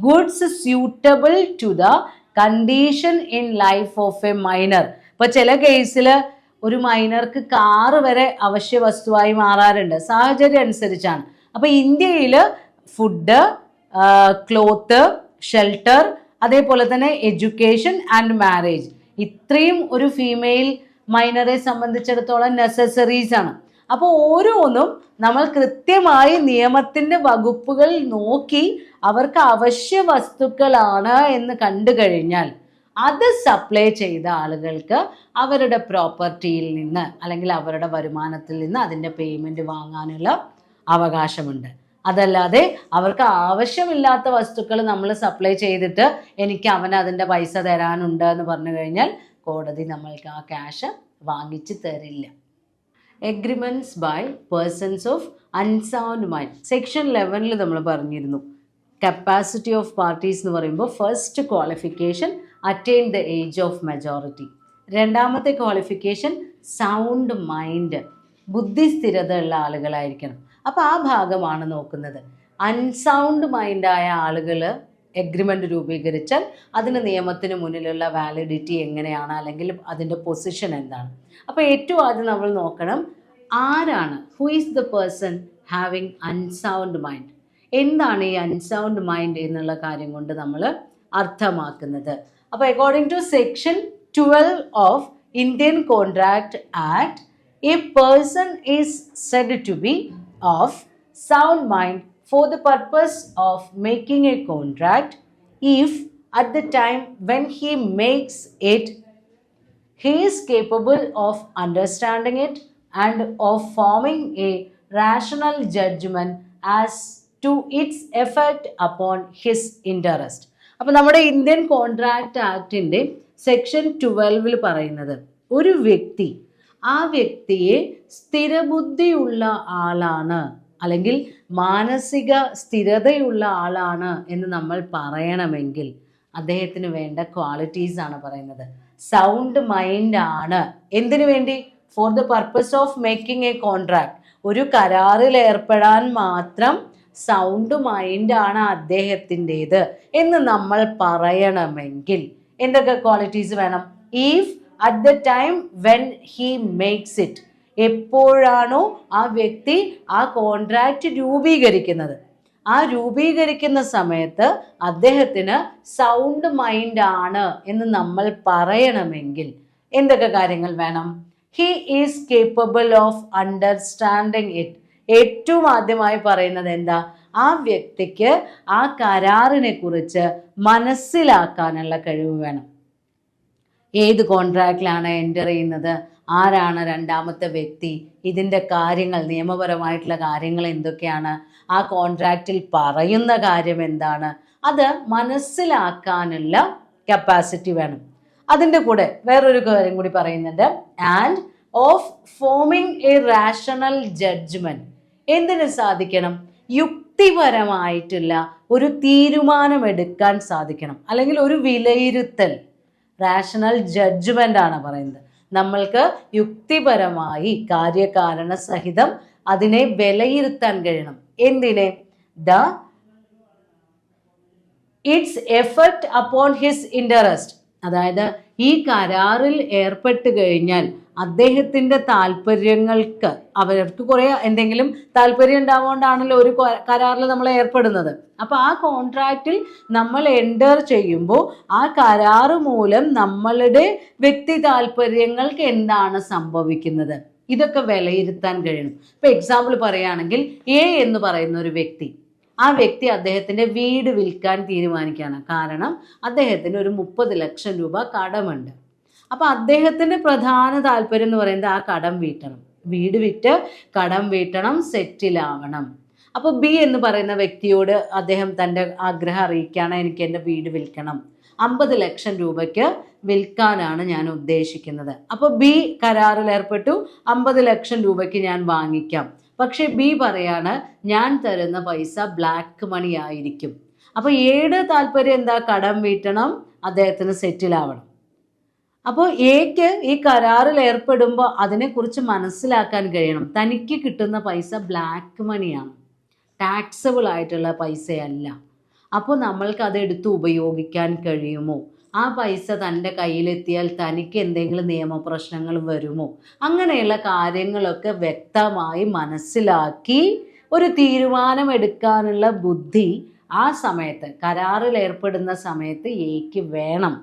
goods suitable to the condition in life of a minor. ഇപ്പൊ ചില കേസിൽ ഒരു മൈനർക്ക് കാറ് വരെ അവശ്യ വസ്തുവായി മാറാറുണ്ട്, സാഹചര്യം അനുസരിച്ചാണ്. അപ്പൊ ഇന്ത്യയിൽ ഫുഡ്, ക്ലോത്ത്, ഷെൽട്ടർ, അതേപോലെ തന്നെ എഡ്യൂക്കേഷൻ ആൻഡ് മാരേജ്, ഇത്രയും ഒരു ഫീമെയിൽ മൈനറെ സംബന്ധിച്ചിടത്തോളം നെസസറീസ് ആണ്. അപ്പോൾ ഓരോന്നും നമ്മൾ കൃത്യമായി നിയമത്തിൻ്റെ വകുപ്പുകൾ നോക്കി അവർക്ക് അവശ്യ വസ്തുക്കളാണ് എന്ന് കണ്ടു കഴിഞ്ഞാൽ അത് സപ്ലൈ ചെയ്ത ആളുകൾക്ക് അവരുടെ പ്രോപ്പർട്ടിയിൽ നിന്ന് അല്ലെങ്കിൽ അവരുടെ വരുമാനത്തിൽ നിന്ന് അതിൻ്റെ പേയ്മെൻറ്റ് വാങ്ങാനുള്ള അവകാശമുണ്ട്. അതല്ലാതെ അവർക്ക് ആവശ്യമില്ലാത്ത വസ്തുക്കൾ നമ്മൾ സപ്ലൈ ചെയ്തിട്ട് എനിക്ക് അവന് അതിൻ്റെ പൈസ തരാനുണ്ട് എന്ന് പറഞ്ഞു കഴിഞ്ഞാൽ കോടതി നമ്മൾക്ക് ആ ക്യാഷ് വാങ്ങിച്ച് തരില്ല. Agreements by persons of unsound mind. Section 11 നമ്മൾ പറഞ്ഞിരുന്നു, കപ്പാസിറ്റി ഓഫ് പാർട്ടീസ് എന്ന് പറയുമ്പോൾ first qualification attain the age of majority. രണ്ടാമത്തെ ക്വാളിഫിക്കേഷൻ സൗണ്ട് മൈൻഡ്, ബുദ്ധിസ്ഥിരത ഉള്ള ആളുകളായിരിക്കണം. അപ്പോൾ ആ ഭാഗമാണ് നോക്കുന്നത്. അൺസൗണ്ട് മൈൻഡായ ആളുകൾ എഗ്രിമെൻ്റ് രൂപീകരിച്ചാൽ അതിന് നിയമത്തിന് മുന്നിലുള്ള വാലിഡിറ്റി എങ്ങനെയാണ്, അല്ലെങ്കിൽ അതിൻ്റെ പൊസിഷൻ എന്താണ്. അപ്പോൾ ഏറ്റവും ആദ്യം നമ്മൾ നോക്കണം, ആരാണ്, who is the person having unsound mind. എന്താണ് ഈ അൺസൗണ്ട് മൈൻഡ് എന്നുള്ള കാര്യം കൊണ്ട് നമ്മൾ അർത്ഥമാക്കുന്നത്? അപ്പോൾ according to section 12 of Indian contract act, a person is said to be of sound mind for the purpose of making a contract if at the time when he makes it he is capable of understanding it and of forming a rational judgment as to its effect upon his interest. അപ്പോൾ നമ്മുടെ ഇന്ത്യൻ കോൺട്രാക്ട് ആക്ടിൻ്റെ സെക്ഷൻ 12 പറയുന്നത്, ഒരു വ്യക്തി ആ വ്യക്തിയെ സ്ഥിരബുദ്ധിയുള്ള ആളാണ് അല്ലെങ്കിൽ മാനസിക സ്ഥിരതയുള്ള ആളാണ് എന്ന് നമ്മൾ പറയണമെങ്കിൽ അദ്ദേഹത്തിന് വേണ്ട ക്വാളിറ്റീസ് ആണ് പറയുന്നത്. സൗണ്ട് മൈൻഡ് ആണ്. എന്തിനു വേണ്ടി? For the purpose of making A contract. ഒരു കരാറിൽ ഏർപ്പെടാൻ മാത്രം സൗണ്ട് മൈൻഡാണ് അദ്ദേഹത്തിൻ്റേത് എന്ന് നമ്മൾ പറയണമെങ്കിൽ എന്തൊക്കെ ക്വാളിറ്റീസ് വേണം? If at the time when he makes it, എപ്പോഴാണോ ആ വ്യക്തി ആ കോൺട്രാക്റ്റ് രൂപീകരിക്കുന്നത്, ആ രൂപീകരിക്കുന്ന സമയത്ത് അദ്ദേഹത്തിന് സൗണ്ട് മൈൻഡ് ആണ് എന്ന് നമ്മൾ പറയണമെങ്കിൽ എന്തൊക്കെ കാര്യങ്ങൾ വേണം? He is capable of understanding it. ഏറ്റവും ആദ്യമായി പറയുന്നത് എന്താ? ആ വ്യക്തിക്ക് ആ കരാറിനെ കുറിച്ച് മനസ്സിലാക്കാനുള്ള കഴിവ് വേണം. ഏത് കോൺട്രാക്റ്റിലാണ് എൻ്റർ ചെയ്യുന്നത്, ആരാണ് രണ്ടാമത്തെ വ്യക്തി, ഇതിൻ്റെ കാര്യങ്ങൾ, നിയമപരമായിട്ടുള്ള കാര്യങ്ങൾ എന്തൊക്കെയാണ്, ആ കോൺട്രാക്റ്റിൽ പറയുന്ന കാര്യം എന്താണ്, അത് മനസ്സിലാക്കാനുള്ള കപ്പാസിറ്റി വേണം. അതിൻ്റെ കൂടെ വേറൊരു കാര്യം കൂടി പറയുന്നുണ്ട്, and of forming a rational judgment. എന്തിനു സാധിക്കണം? യുക്തിപരമായിട്ടുള്ള ഒരു തീരുമാനമെടുക്കാൻ സാധിക്കണം, അല്ലെങ്കിൽ ഒരു വിലയിരുത്തൽ. റാഷണൽ ജഡ്ജ്മെന്റ് ആണ് പറയുന്നത്. നമ്മൾക്ക് യുക്തിപരമായി കാര്യകാരണ സഹിതം അതിനെ വിലയിരുത്താൻ കഴിയണം. എന്തിനെ? It's effect upon his interest. അതായത് ഈ കരാറിൽ ഏർപ്പെട്ട് കഴിഞ്ഞാൽ അദ്ദേഹത്തിൻ്റെ താല്പര്യങ്ങൾക്ക്, അവർക്ക് കുറേ എന്തെങ്കിലും താല്പര്യം ഉണ്ടാവുകൊണ്ടാണല്ലോ ഒരു കരാറിൽ നമ്മൾ ഏർപ്പെടുന്നത്. അപ്പോൾ ആ കോൺട്രാക്റ്റിൽ നമ്മൾ എൻ്റർ ചെയ്യുമ്പോൾ ആ കരാറ് മൂലം നമ്മളുടെ വ്യക്തി താല്പര്യങ്ങൾക്ക് എന്താണ് സംഭവിക്കുന്നത്, ഇതൊക്കെ വിലയിരുത്താൻ കഴിയണം. ഇപ്പോൾ എക്സാമ്പിൾ പറയുകയാണെങ്കിൽ, എ എന്ന് പറയുന്ന ഒരു വ്യക്തി, ആ വ്യക്തി അദ്ദേഹത്തിൻ്റെ വീട് വിൽക്കാൻ തീരുമാനിക്കുകയാണ്. കാരണം അദ്ദേഹത്തിന് ഒരു 30 ലക്ഷം രൂപ കടമുണ്ട്. അപ്പോൾ അദ്ദേഹത്തിൻ്റെ പ്രധാന താല്പര്യം എന്ന് പറയുന്നത് ആ കടം വീട്ടണം, വീട് വിറ്റ് കടം വീട്ടണം, സെറ്റിലാവണം. അപ്പോൾ ബി എന്ന് പറയുന്ന വ്യക്തിയോട് അദ്ദേഹം തൻ്റെ ആഗ്രഹം അറിയിക്കുകയാണ്, എനിക്ക് എൻ്റെ വീട് വിൽക്കണം, 50 ലക്ഷം രൂപയ്ക്ക് വിൽക്കാനാണ് ഞാൻ ഉദ്ദേശിക്കുന്നത്. അപ്പോൾ ബി കരാറിൽ ഏർപ്പെട്ടു, 50 ലക്ഷം രൂപയ്ക്ക് ഞാൻ വാങ്ങിക്കാം. പക്ഷെ ബി പറയാണ്, ഞാൻ തരുന്ന പൈസ ബ്ലാക്ക് മണി ആയിരിക്കും. അപ്പോൾ എയുടെ താല്പര്യം എന്താ? കടം വീട്ടണം, അദ്ദേഹത്തിന് സെറ്റിലാവണം. അപ്പോൾ എക്ക് ഈ കരാറിൽ ഏർപ്പെടുമ്പോൾ അതിനെക്കുറിച്ച് മനസ്സിലാക്കാൻ കഴിയണം. തനിക്ക് കിട്ടുന്ന പൈസ ബ്ലാക്ക് മണിയാണ്, ടാക്സബിൾ ആയിട്ടുള്ള പൈസയല്ല. അപ്പോൾ നമ്മൾക്ക് അതെടുത്ത് ഉപയോഗിക്കാൻ കഴിയുമോ? ആ പൈസ തൻ്റെ കയ്യിലെത്തിയാൽ തനിക്ക് എന്തെങ്കിലും നിയമപ്രശ്നങ്ങൾ വരുമോ? അങ്ങനെയുള്ള കാര്യങ്ങളൊക്കെ വ്യക്തമായി മനസ്സിലാക്കി ഒരു തീരുമാനമെടുക്കാനുള്ള ബുദ്ധി ആ സമയത്ത്, കരാറിൽ ഏർപ്പെടുന്ന സമയത്ത് എക്ക് വേണം.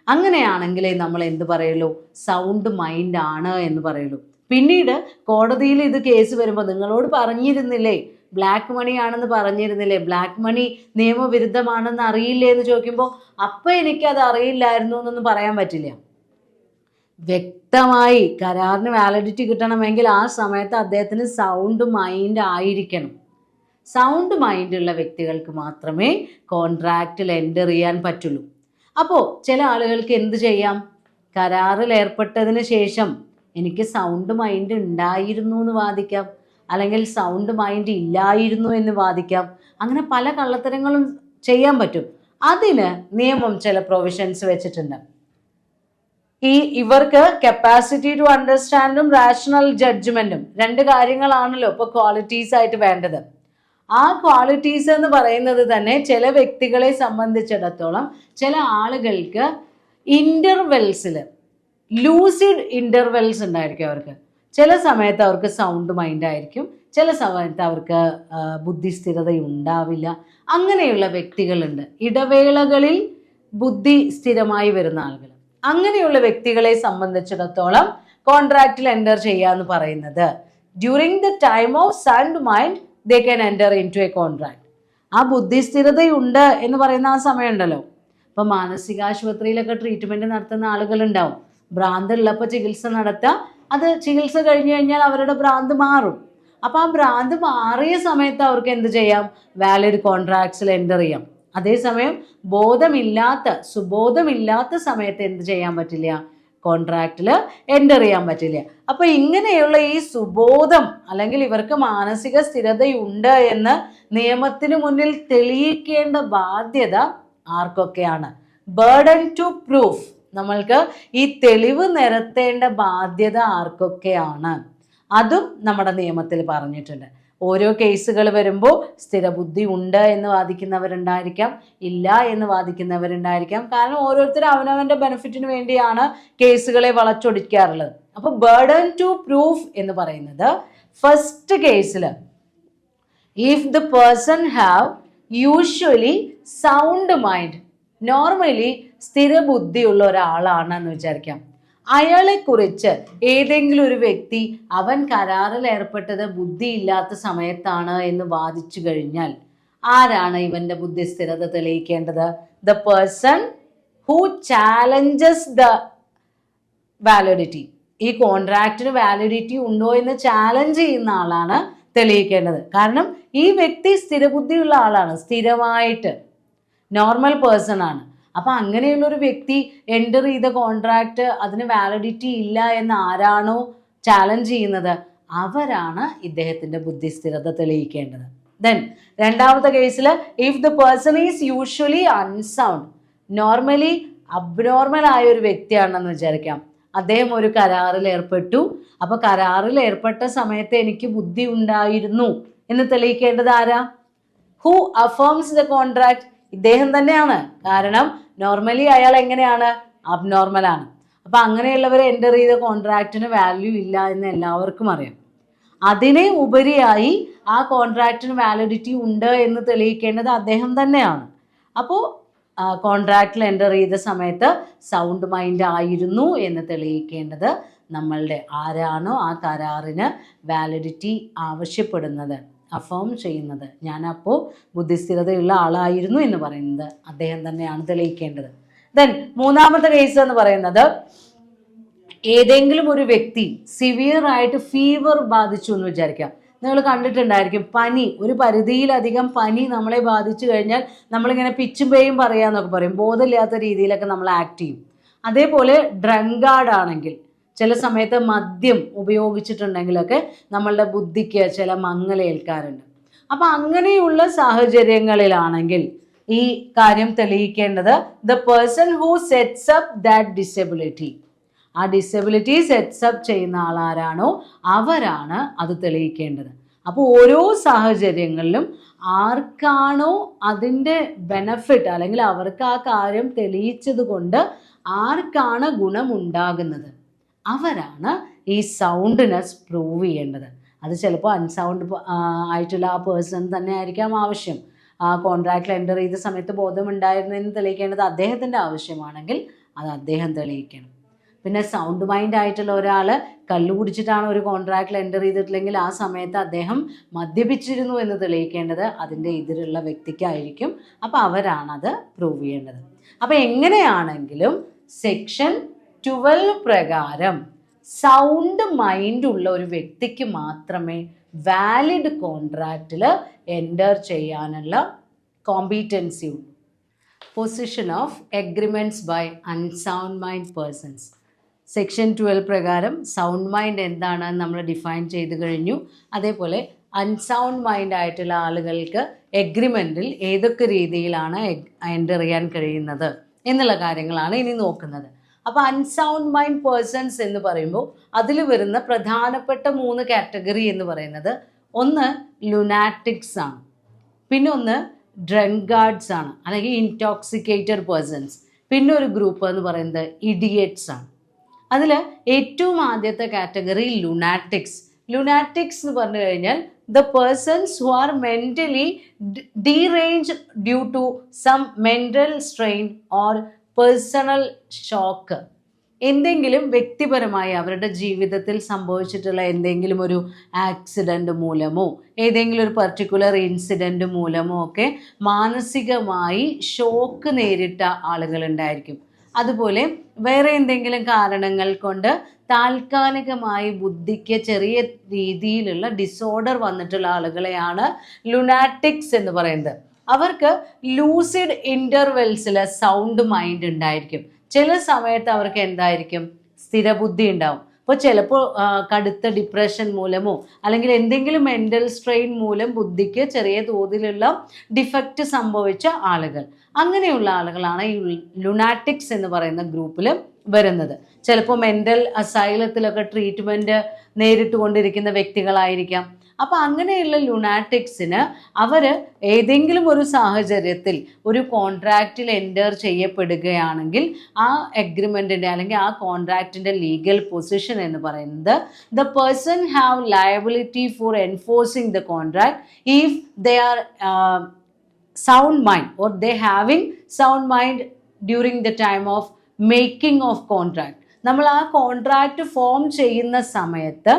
അങ്ങനെയാണെങ്കിലേ നമ്മൾ എന്ത് പറയുള്ളൂ? സൗണ്ട് മൈൻഡ് ആണ് എന്ന് പറയുള്ളൂ. പിന്നീട് കോടതിയിൽ ഇത് കേസ് വരുമ്പോൾ, നിങ്ങളോട് പറഞ്ഞിരുന്നില്ലേ ബ്ലാക്ക് മണി ആണെന്ന് പറഞ്ഞിരുന്നില്ലേ, ബ്ലാക്ക് മണി നിയമവിരുദ്ധമാണെന്ന് അറിയില്ലേ എന്ന് ചോദിക്കുമ്പോൾ, അപ്പം എനിക്കത് അറിയില്ലായിരുന്നു എന്നൊന്നും പറയാൻ പറ്റില്ല. വ്യക്തമായി കരാറിന് വാലിഡിറ്റി കിട്ടണമെങ്കിൽ ആ സമയത്ത് അദ്ദേഹത്തിന് സൗണ്ട് മൈൻഡ് ആയിരിക്കണം. സൗണ്ട് മൈൻഡുള്ള വ്യക്തികൾക്ക് മാത്രമേ കോൺട്രാക്റ്റിൽ എൻ്റർ ചെയ്യാൻ പറ്റുള്ളൂ. അപ്പോൾ ചില ആളുകൾക്ക് എന്ത് ചെയ്യാം? കരാറിൽ ഏർപ്പെട്ടതിന് ശേഷം എനിക്ക് സൗണ്ട് മൈൻഡ് ഉണ്ടായിരുന്നു എന്ന് വാദിക്കാം, അല്ലെങ്കിൽ സൗണ്ട് മൈൻഡ് ഇല്ലായിരുന്നു എന്ന് വാദിക്കാം. അങ്ങനെ പല കള്ളത്തരങ്ങളും ചെയ്യാൻ പറ്റും. അതിന് നിയമം ചില പ്രൊവിഷൻസ് വെച്ചിട്ടുണ്ട്. ഇവർക്ക് കപ്പാസിറ്റി ടു അണ്ടർസ്റ്റാൻഡും റാഷണൽ ജഡ്ജ്മെന്റും രണ്ട് കാര്യങ്ങളാണല്ലോ ഇപ്പോൾ ക്വാളിറ്റീസ് ആയിട്ട് വേണ്ടത്. ആ ക്വാളിറ്റീസ് എന്ന് പറയുന്നത് തന്നെ ചില വ്യക്തികളെ സംബന്ധിച്ചിടത്തോളം ചില ആളുകൾക്ക് ഇൻ്റർവെൽസിൽ ലൂസിഡ് ഇൻ്റർവെൽസ് ഉണ്ടായിരിക്കും. അവർക്ക് ചില സമയത്ത് അവർക്ക് സൗണ്ട് മൈൻഡ് ആയിരിക്കും, ചില സമയത്ത് അവർക്ക് ബുദ്ധിസ്ഥിരത ഉണ്ടാവില്ല. അങ്ങനെയുള്ള വ്യക്തികളുണ്ട്. ഇടവേളകളിൽ ബുദ്ധി സ്ഥിരമായി വരുന്ന ആളുകൾ. അങ്ങനെയുള്ള വ്യക്തികളെ സംബന്ധിച്ചിടത്തോളം കോൺട്രാക്റ്റിൽ എൻ്റർ ചെയ്യാന്ന് പറയുന്നത്, during the time of sound mind they can enter into a contract. ആ ബുദ്ധിസ്ഥിരതയുണ്ട് എന്ന് പറയുന്ന ആ സമയമുണ്ടല്ലോ. ഇപ്പം മാനസികാശുപത്രിയിലൊക്കെ ട്രീറ്റ്മെൻറ്റ് നടത്തുന്ന ആളുകളുണ്ടാവും. ഭ്രാന്തുള്ളപ്പോൾ ചികിത്സ നടത്തുക, അത് ചികിത്സ കഴിഞ്ഞ് കഴിഞ്ഞാൽ അവരുടെ ഭ്രാന്ത് മാറും. അപ്പോൾ ആ ഭ്രാന്ത് മാറിയ സമയത്ത് അവർക്ക് എന്ത് ചെയ്യാം? വാലിഡ് കോൺട്രാക്ട്സിൽ എൻ്റർ ചെയ്യാം. അതേസമയം സുബോധമില്ലാത്ത സമയത്ത് എന്ത് ചെയ്യാൻ പറ്റില്ല? കോൺട്രാക്റ്റിൽ എൻ്റർ ചെയ്യാൻ പറ്റില്ല. അപ്പോൾ ഇങ്ങനെയുള്ള ഈ സുബോധം, അല്ലെങ്കിൽ ഇവർക്ക് മാനസിക സ്ഥിരതയുണ്ട് എന്ന് നിയമത്തിന് മുന്നിൽ തെളിയിക്കേണ്ട ബാധ്യത ആർക്കൊക്കെയാണ്? Burden to proof. നമ്മൾക്ക് ഈ തെളിവ് നിരത്തേണ്ട ബാധ്യത ആർക്കൊക്കെയാണ്? അതും നമ്മുടെ നിയമത്തിൽ പറഞ്ഞിട്ടുണ്ട്. ഓരോ കേസുകൾ വരുമ്പോൾ സ്ഥിരബുദ്ധി ഉണ്ട് എന്ന് വാദിക്കുന്നവരുണ്ടായിരിക്കാം, ഇല്ല എന്ന് വാദിക്കുന്നവരുണ്ടായിരിക്കാം. കാരണം ഓരോരുത്തരും അവനവൻ്റെ ബെനിഫിറ്റിന് വേണ്ടിയാണ് കേസുകളെ വളച്ചൊടിക്കാറുള്ളത്. അപ്പോൾ ബർഡൻ ടു പ്രൂഫ് എന്ന് പറയുന്നത് ഫസ്റ്റ് കേസിൽ if the person have usually sound mind, normally സ്ഥിരബുദ്ധിയുള്ള ഒരാളാണെന്ന് വിചാരിക്കാം. അയാളെക്കുറിച്ച് ഏതെങ്കിലും ഒരു വ്യക്തി അവൻ കരാറിൽ ഏർപ്പെട്ടത് ബുദ്ധിയില്ലാത്ത സമയത്താണ് എന്ന് വാദിച്ചു കഴിഞ്ഞാൽ ആരാണ് ഇവന്റെ ബുദ്ധിസ്ഥിരത തെളിയിക്കേണ്ടത്? The person who challenges the validity. ഈ കോൺട്രാക്റ്റിന് വാലിഡിറ്റി ഉണ്ടോ എന്ന് ചാലഞ്ച് ചെയ്യുന്ന ആളാണ് തെളിയിക്കേണ്ടത്. കാരണം ഈ വ്യക്തി സ്ഥിരബുദ്ധിയുള്ള ആളാണ്, സ്ഥിരമായിട്ട് നോർമൽ പേഴ്സൺ ആണ്. അപ്പം അങ്ങനെയുള്ളൊരു വ്യക്തി എൻ്റർ ചെയ്ത കോൺട്രാക്റ്റ് അതിന് വാലിഡിറ്റി ഇല്ല എന്ന് ആരാണോ ചാലഞ്ച് ചെയ്യുന്നത് അവരാണ് ഇദ്ദേഹത്തിൻ്റെ ബുദ്ധിസ്ഥിരത തെളിയിക്കേണ്ടത്. ദെൻ രണ്ടാമത്തെ കേസിൽ if the person is usually unsound, normally abnormal ആയ ഒരു വ്യക്തിയാണെന്ന് വിചാരിക്കാം. അദ്ദേഹം ഒരു കരാറിൽ ഏർപ്പെട്ടു. അപ്പോൾ കരാറിൽ ഏർപ്പെട്ട സമയത്ത് എനിക്ക് ബുദ്ധി ഉണ്ടായിരുന്നു എന്ന് തെളിയിക്കേണ്ടത് ആരാ? ഹൂ അഫേംസ് ദ കോൺട്രാക്ട്, ഇദ്ദേഹം തന്നെയാണ്. കാരണം നോർമലി അയാൾ എങ്ങനെയാണ്? അബ്നോർമലാണ്. അപ്പം അങ്ങനെയുള്ളവർ എൻ്റർ ചെയ്ത കോൺട്രാക്റ്റിന് വാല്യൂ ഇല്ല എന്ന് എല്ലാവർക്കും അറിയാം. അതിനെ ഉപരിയായി ആ കോൺട്രാക്റ്റിന് വാലിഡിറ്റി ഉണ്ട് എന്ന് തെളിയിക്കേണ്ടത് അദ്ദേഹം തന്നെയാണ്. അപ്പോൾ കോൺട്രാക്റ്റിൽ എൻ്റർ ചെയ്ത സമയത്ത് സൗണ്ട് മൈൻഡ് ആയിരുന്നു എന്ന് തെളിയിക്കേണ്ടത് നമ്മളുടെ ആരാണോ ആ കരാറിന് വാലിഡിറ്റി ആവശ്യപ്പെടുന്നത്, അഫേം ചെയ്യുന്നത്, ഞാനപ്പോൾ ബുദ്ധിസ്ഥിരതയുള്ള ആളായിരുന്നു എന്ന് പറയുന്നത് അദ്ദേഹം തന്നെയാണ് തെളിയിക്കേണ്ടത്. ദെൻ മൂന്നാമത്തെ കേസ് എന്ന് പറയുന്നത് ഏതെങ്കിലും ഒരു വ്യക്തി സിവിയർ ആയിട്ട് ഫീവർ ബാധിച്ചു എന്ന് വിചാരിക്കാം. നിങ്ങൾ കണ്ടിട്ടുണ്ടായിരിക്കും, പനി, ഒരു പരിധിയിലധികം പനി നമ്മളെ ബാധിച്ചു കഴിഞ്ഞാൽ നമ്മളിങ്ങനെ പിച്ചും പേയും പറയാന്നൊക്കെ പറയും, ബോധമില്ലാത്ത രീതിയിലൊക്കെ നമ്മൾ ആക്ട് ചെയ്യും. അതേപോലെ ഡ്രങ്കാർഡ് ആണെങ്കിൽ, ചില സമയത്ത് മദ്യം ഉപയോഗിച്ചിട്ടുണ്ടെങ്കിലൊക്കെ നമ്മളുടെ ബുദ്ധിക്ക് ചില മങ്ങലേൽക്കാറുണ്ട്. അപ്പം അങ്ങനെയുള്ള സാഹചര്യങ്ങളിലാണെങ്കിൽ ഈ കാര്യം തെളിയിക്കേണ്ടത് the person who sets up that disability, ആ ഡിസബിലിറ്റി സെറ്റ്സപ്പ് ചെയ്യുന്ന ആളാരാണോ അവരാണ് അത് തെളിയിക്കേണ്ടത്. അപ്പോൾ ഓരോ സാഹചര്യങ്ങളിലും ആർക്കാണോ അതിൻ്റെ ബെനഫിറ്റ് അല്ലെങ്കിൽ അവർക്ക് ആ കാര്യം തെളിയിച്ചത് കൊണ്ട് ആർക്കാണ് ഗുണമുണ്ടാകുന്നത് അവരാണ് ഈ സൗണ്ട്നെസ് പ്രൂവ് ചെയ്യേണ്ടത്. അത് ചിലപ്പോൾ അൺസൗണ്ട് ആയിട്ടുള്ള ആ പേഴ്സൺ തന്നെ ആയിരിക്കാം ആവശ്യം. ആ കോൺട്രാക്റ്റിൽ എൻ്റർ ചെയ്ത സമയത്ത് ബോധമുണ്ടായിരുന്നെന്ന് തെളിയിക്കേണ്ടത് അദ്ദേഹത്തിൻ്റെ ആവശ്യമാണെങ്കിൽ അത് അദ്ദേഹം തെളിയിക്കണം. പിന്നെ സൗണ്ട് മൈൻഡ് ആയിട്ടുള്ള ഒരാൾ കള്ളു കുടിച്ചിട്ടാണ് ഒരു കോൺട്രാക്റ്റിൽ എൻ്റർ ചെയ്തിട്ടില്ലെങ്കിൽ ആ സമയത്ത് അദ്ദേഹം മദ്യപിച്ചിരുന്നു എന്ന് തെളിയിക്കേണ്ടത് അതിൻ്റെ എതിരുള്ള വ്യക്തിക്കായിരിക്കും. അപ്പോൾ അവരാണത് പ്രൂവ് ചെയ്യേണ്ടത്. അപ്പോൾ എങ്ങനെയാണെങ്കിലും സെക്ഷൻ 12 പ്രകാരം സൗണ്ട് മൈൻഡ് ഉള്ള ഒരു വ്യക്തിക്ക് മാത്രമേ വാലിഡ് കോൺട്രാക്റ്റിൽ എൻ്റർ ചെയ്യാനുള്ള കോമ്പീറ്റൻസി ഉള്ളൂ. Position of agreements by unsound mind persons. Section 12 പ്രകാരം സൗണ്ട് മൈൻഡ് എന്താണെന്ന് നമ്മൾ ഡിഫൈൻ ചെയ്ത് കഴിഞ്ഞു. അതേപോലെ അൺസൗണ്ട് മൈൻഡ് ആയിട്ടുള്ള ആളുകൾക്ക് എഗ്രിമെൻറ്റിൽ ഏതൊക്കെ രീതിയിലാണ് എൻ്റർ ചെയ്യാൻ കഴിയുന്നത് എന്നുള്ള കാര്യങ്ങളാണ് ഇനി നോക്കുന്നത്. അപ്പോൾ അൺസൗണ്ട് മൈൻഡ് പേഴ്സൺസ് എന്ന് പറയുമ്പോൾ അതിൽ വരുന്ന പ്രധാനപ്പെട്ട 3 കാറ്റഗറി എന്ന് പറയുന്നത് ഒന്ന് ലുനാറ്റിക്സ് ആണ്, പിന്നെ ഒന്ന് ഡ്രങ്കാർഡ്സ് ആണ് അല്ലെങ്കിൽ ഇൻടോക്സിക്കേറ്റഡ് പേഴ്സൺസ്, പിന്നെ ഒരു ഗ്രൂപ്പ് എന്ന് പറയുന്നത് ഇഡിയറ്റ്സ് ആണ്. അതിൽ ഏറ്റവും ആദ്യത്തെ കാറ്റഗറി ലുനാറ്റിക്സ്. ലുനാറ്റിക്സ് എന്ന് പറഞ്ഞു കഴിഞ്ഞാൽ the persons who are mentally deranged due to some mental strain or personal shock. എന്തെങ്കിലും വ്യക്തിപരമായി അവരുടെ ജീവിതത്തിൽ സംഭവിച്ചിട്ടുള്ള എന്തെങ്കിലും ഒരു ആക്സിഡൻറ്റ് മൂലമോ ഏതെങ്കിലും ഒരു പർട്ടിക്കുലർ ഇൻസിഡൻറ്റ് മൂലമോ ഒക്കെ മാനസികമായി ഷോക്ക് നേരിട്ട ആളുകളുണ്ടായിരിക്കും. അതുപോലെ വേറെ എന്തെങ്കിലും കാരണങ്ങൾ കൊണ്ട് താൽക്കാലികമായി ബുദ്ധിക്ക് ചെറിയ രീതിയിലുള്ള ഡിസോർഡർ വന്നിട്ടുള്ള ആളുകളെയാണ് ലുനാറ്റിക്സ് എന്ന് പറയുന്നത്. അവർക്ക് ലൂസിഡ് ഇൻ്റർവെൽസിൽ സൗണ്ട് മൈൻഡ് ഉണ്ടായിരിക്കും. ചില സമയത്ത് അവർക്ക് എന്തായിരിക്കും? സ്ഥിരബുദ്ധി ഉണ്ടാവും. അപ്പോൾ ചിലപ്പോൾ കടുത്ത ഡിപ്രഷൻ മൂലമോ അല്ലെങ്കിൽ എന്തെങ്കിലും മെൻ്റൽ സ്ട്രെയിൻ മൂലം ബുദ്ധിക്ക് ചെറിയ തോതിലുള്ള ഡിഫക്റ്റ് സംഭവിച്ച ആളുകൾ, അങ്ങനെയുള്ള ആളുകളാണ് ഈ ലുനാറ്റിക്സ് എന്ന് പറയുന്ന ഗ്രൂപ്പിൽ വരുന്നത്. ചിലപ്പോൾ മെൻ്റൽ അസൈലത്തിലൊക്കെ ട്രീറ്റ്മെൻറ്റ് നേരിട്ട് കൊണ്ടിരിക്കുന്ന വ്യക്തികളായിരിക്കാം. അപ്പോൾ അങ്ങനെയുള്ള ലുനാറ്റിക്സിന് അവർ ഏതെങ്കിലും ഒരു സാഹചര്യത്തിൽ ഒരു കോൺട്രാക്റ്റിൽ എൻ്റർ ചെയ്യപ്പെടുകയാണെങ്കിൽ ആ എഗ്രിമെൻറ്റിൻ്റെ അല്ലെങ്കിൽ ആ കോൺട്രാക്റ്റിൻ്റെ ലീഗൽ പൊസിഷൻ എന്ന് പറയുന്നത് the person have liability for enforcing the contract if they are sound mind or they having sound mind during the time of making of contract. നമ്മൾ ആ കോൺട്രാക്റ്റ് ഫോം ചെയ്യുന്ന സമയത്ത്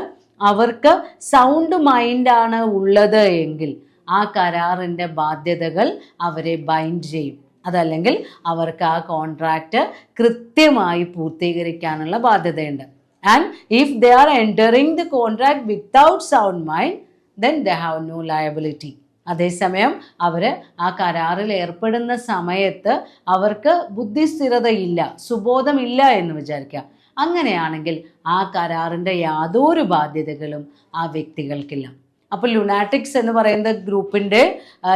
അവർക്ക് സൗണ്ട് മൈൻഡാണ് ഉള്ളത് എങ്കിൽ ആ കരാറിൻ്റെ ബാധ്യതകൾ അവരെ ബൈൻഡ് ചെയ്യും. അതല്ലെങ്കിൽ അവർക്ക് ആ കോൺട്രാക്റ്റ് കൃത്യമായി പൂർത്തീകരിക്കാനുള്ള ബാധ്യതയുണ്ട്. And if they are entering the contract without sound mind then they have no liability. അതേസമയം അവർ ആ കരാറിൽ ഏർപ്പെടുന്ന സമയത്ത് അവർക്ക് ബുദ്ധിസ്ഥിരതയില്ല, സുബോധമില്ല എന്ന് വിചാരിക്കുക. അങ്ങനെയാണെങ്കിൽ ആ കരാറിൻ്റെ യാതൊരു ബാധ്യതകളും ആ വ്യക്തികൾക്കില്ല. അപ്പോൾ ലുനാറ്റിക്സ് എന്ന് പറയുന്ന ഗ്രൂപ്പിൻ്റെ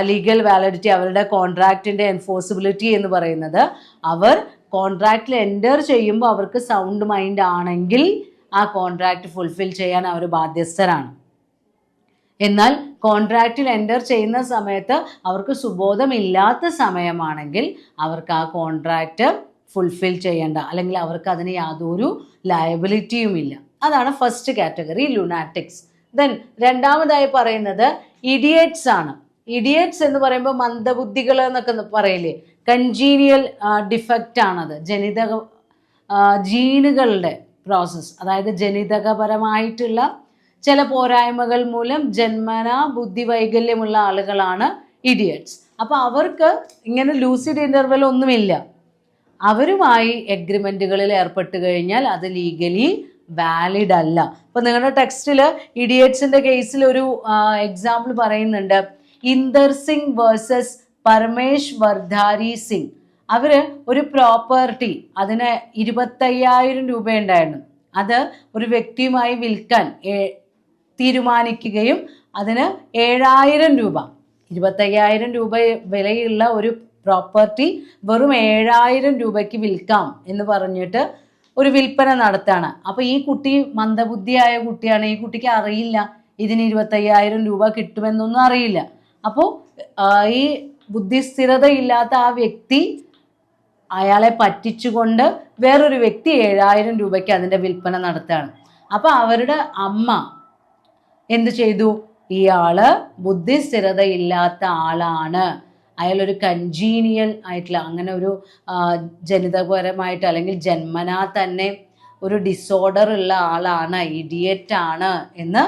ലീഗൽ വാലിഡിറ്റി, അവരുടെ കോൺട്രാക്റ്റിൻ്റെ എൻഫോഴ്സിബിലിറ്റി എന്ന് പറയുന്നത് അവർ കോൺട്രാക്റ്റിൽ എൻ്റർ ചെയ്യുമ്പോൾ അവർക്ക് സൗണ്ട് മൈൻഡ് ആണെങ്കിൽ ആ കോൺട്രാക്റ്റ് ഫുൾഫിൽ ചെയ്യാൻ അവർ ബാധ്യസ്ഥരാണ്. എന്നാൽ കോൺട്രാക്റ്റിൽ എൻ്റർ ചെയ്യുന്ന സമയത്ത് അവർക്ക് സുബോധമില്ലാത്ത സമയമാണെങ്കിൽ അവർക്ക് ആ കോൺട്രാക്റ്റ് ഫുൾഫിൽ ചെയ്യേണ്ട, അല്ലെങ്കിൽ അവർക്ക് അതിന് യാതൊരു ലയബിലിറ്റിയുമില്ല. അതാണ് ഫസ്റ്റ് കാറ്റഗറി ലുനാറ്റിക്സ്. ദെൻ രണ്ടാമതായി പറയുന്നത് ഇഡിയറ്റ്സ് ആണ്. ഇഡിയറ്റ്സ് എന്ന് പറയുമ്പോൾ മന്ദബുദ്ധികൾ എന്നൊക്കെ പറയില്ലേ, കൺജീനിയൽ ഡിഫക്റ്റ് ആണത്. ജീനുകളുടെ പ്രോസസ്സ്, അതായത് ജനിതകപരമായിട്ടുള്ള ചില പോരായ്മകൾ മൂലം ജന്മന ബുദ്ധി വൈകല്യമുള്ള ആളുകളാണ് ഇഡിയറ്റ്സ്. അപ്പോൾ അവർക്ക് ഇങ്ങനെ ലൂസിഡ് ഇൻ്റർവെൽ ഒന്നുമില്ല. അവരുമായി എഗ്രിമെൻറ്റുകളിൽ ഏർപ്പെട്ട് കഴിഞ്ഞാൽ അത് ലീഗലി വാലിഡ് അല്ല. അപ്പോൾ നിങ്ങളുടെ ടെക്സ്റ്റിൽ ഇഡിയറ്റ്സിൻ്റെ കേസിൽ ഒരു എക്സാമ്പിൾ പറയുന്നുണ്ട്, ഇന്ദർ സിംഗ് വേഴ്സസ് പരമേഷ് വർധാരി സിംഗ്. അവർ ഒരു പ്രോപ്പർട്ടി, അതിന് 25,000 രൂപ ഉണ്ടായിരുന്നു. അത് ഒരു വ്യക്തിയുമായി വിൽക്കാൻ തീരുമാനിക്കുകയും അതിന് 7,000 രൂപ, 25,000 രൂപ വിലയുള്ള ഒരു പ്രോപ്പർട്ടി വെറും 7,000 രൂപയ്ക്ക് വിൽക്കാം എന്ന് പറഞ്ഞിട്ട് ഒരു വിൽപ്പന നടത്താണ്. അപ്പോൾ ഈ കുട്ടി മന്ദബുദ്ധിയായ കുട്ടിയാണ്. ഈ കുട്ടിക്ക് അറിയില്ല ഇതിന് 25,000 രൂപ കിട്ടുമെന്നൊന്നും അറിയില്ല. അപ്പോൾ ഈ ബുദ്ധിസ്ഥിരതയില്ലാത്ത ആ വ്യക്തി അയാളെ പറ്റിച്ചുകൊണ്ട് വേറൊരു വ്യക്തി 7,000 രൂപയ്ക്ക് അതിൻ്റെ വിൽപ്പന നടത്തുകയാണ്. അപ്പോൾ അവരുടെ അമ്മ എന്ത് ചെയ്തു? ഇയാള് ബുദ്ധിസ്ഥിരതയില്ലാത്ത ആളാണ്, അയാളൊരു കൺജീനിയൽ ആയിട്ടുള്ള, അങ്ങനെ ഒരു ജനിതകപരമായിട്ട് അല്ലെങ്കിൽ ജന്മനാ തന്നെ ഒരു ഡിസോർഡർ ഉള്ള ആളാണ്, ഇഡിയറ്റ് ആണ് എന്ന്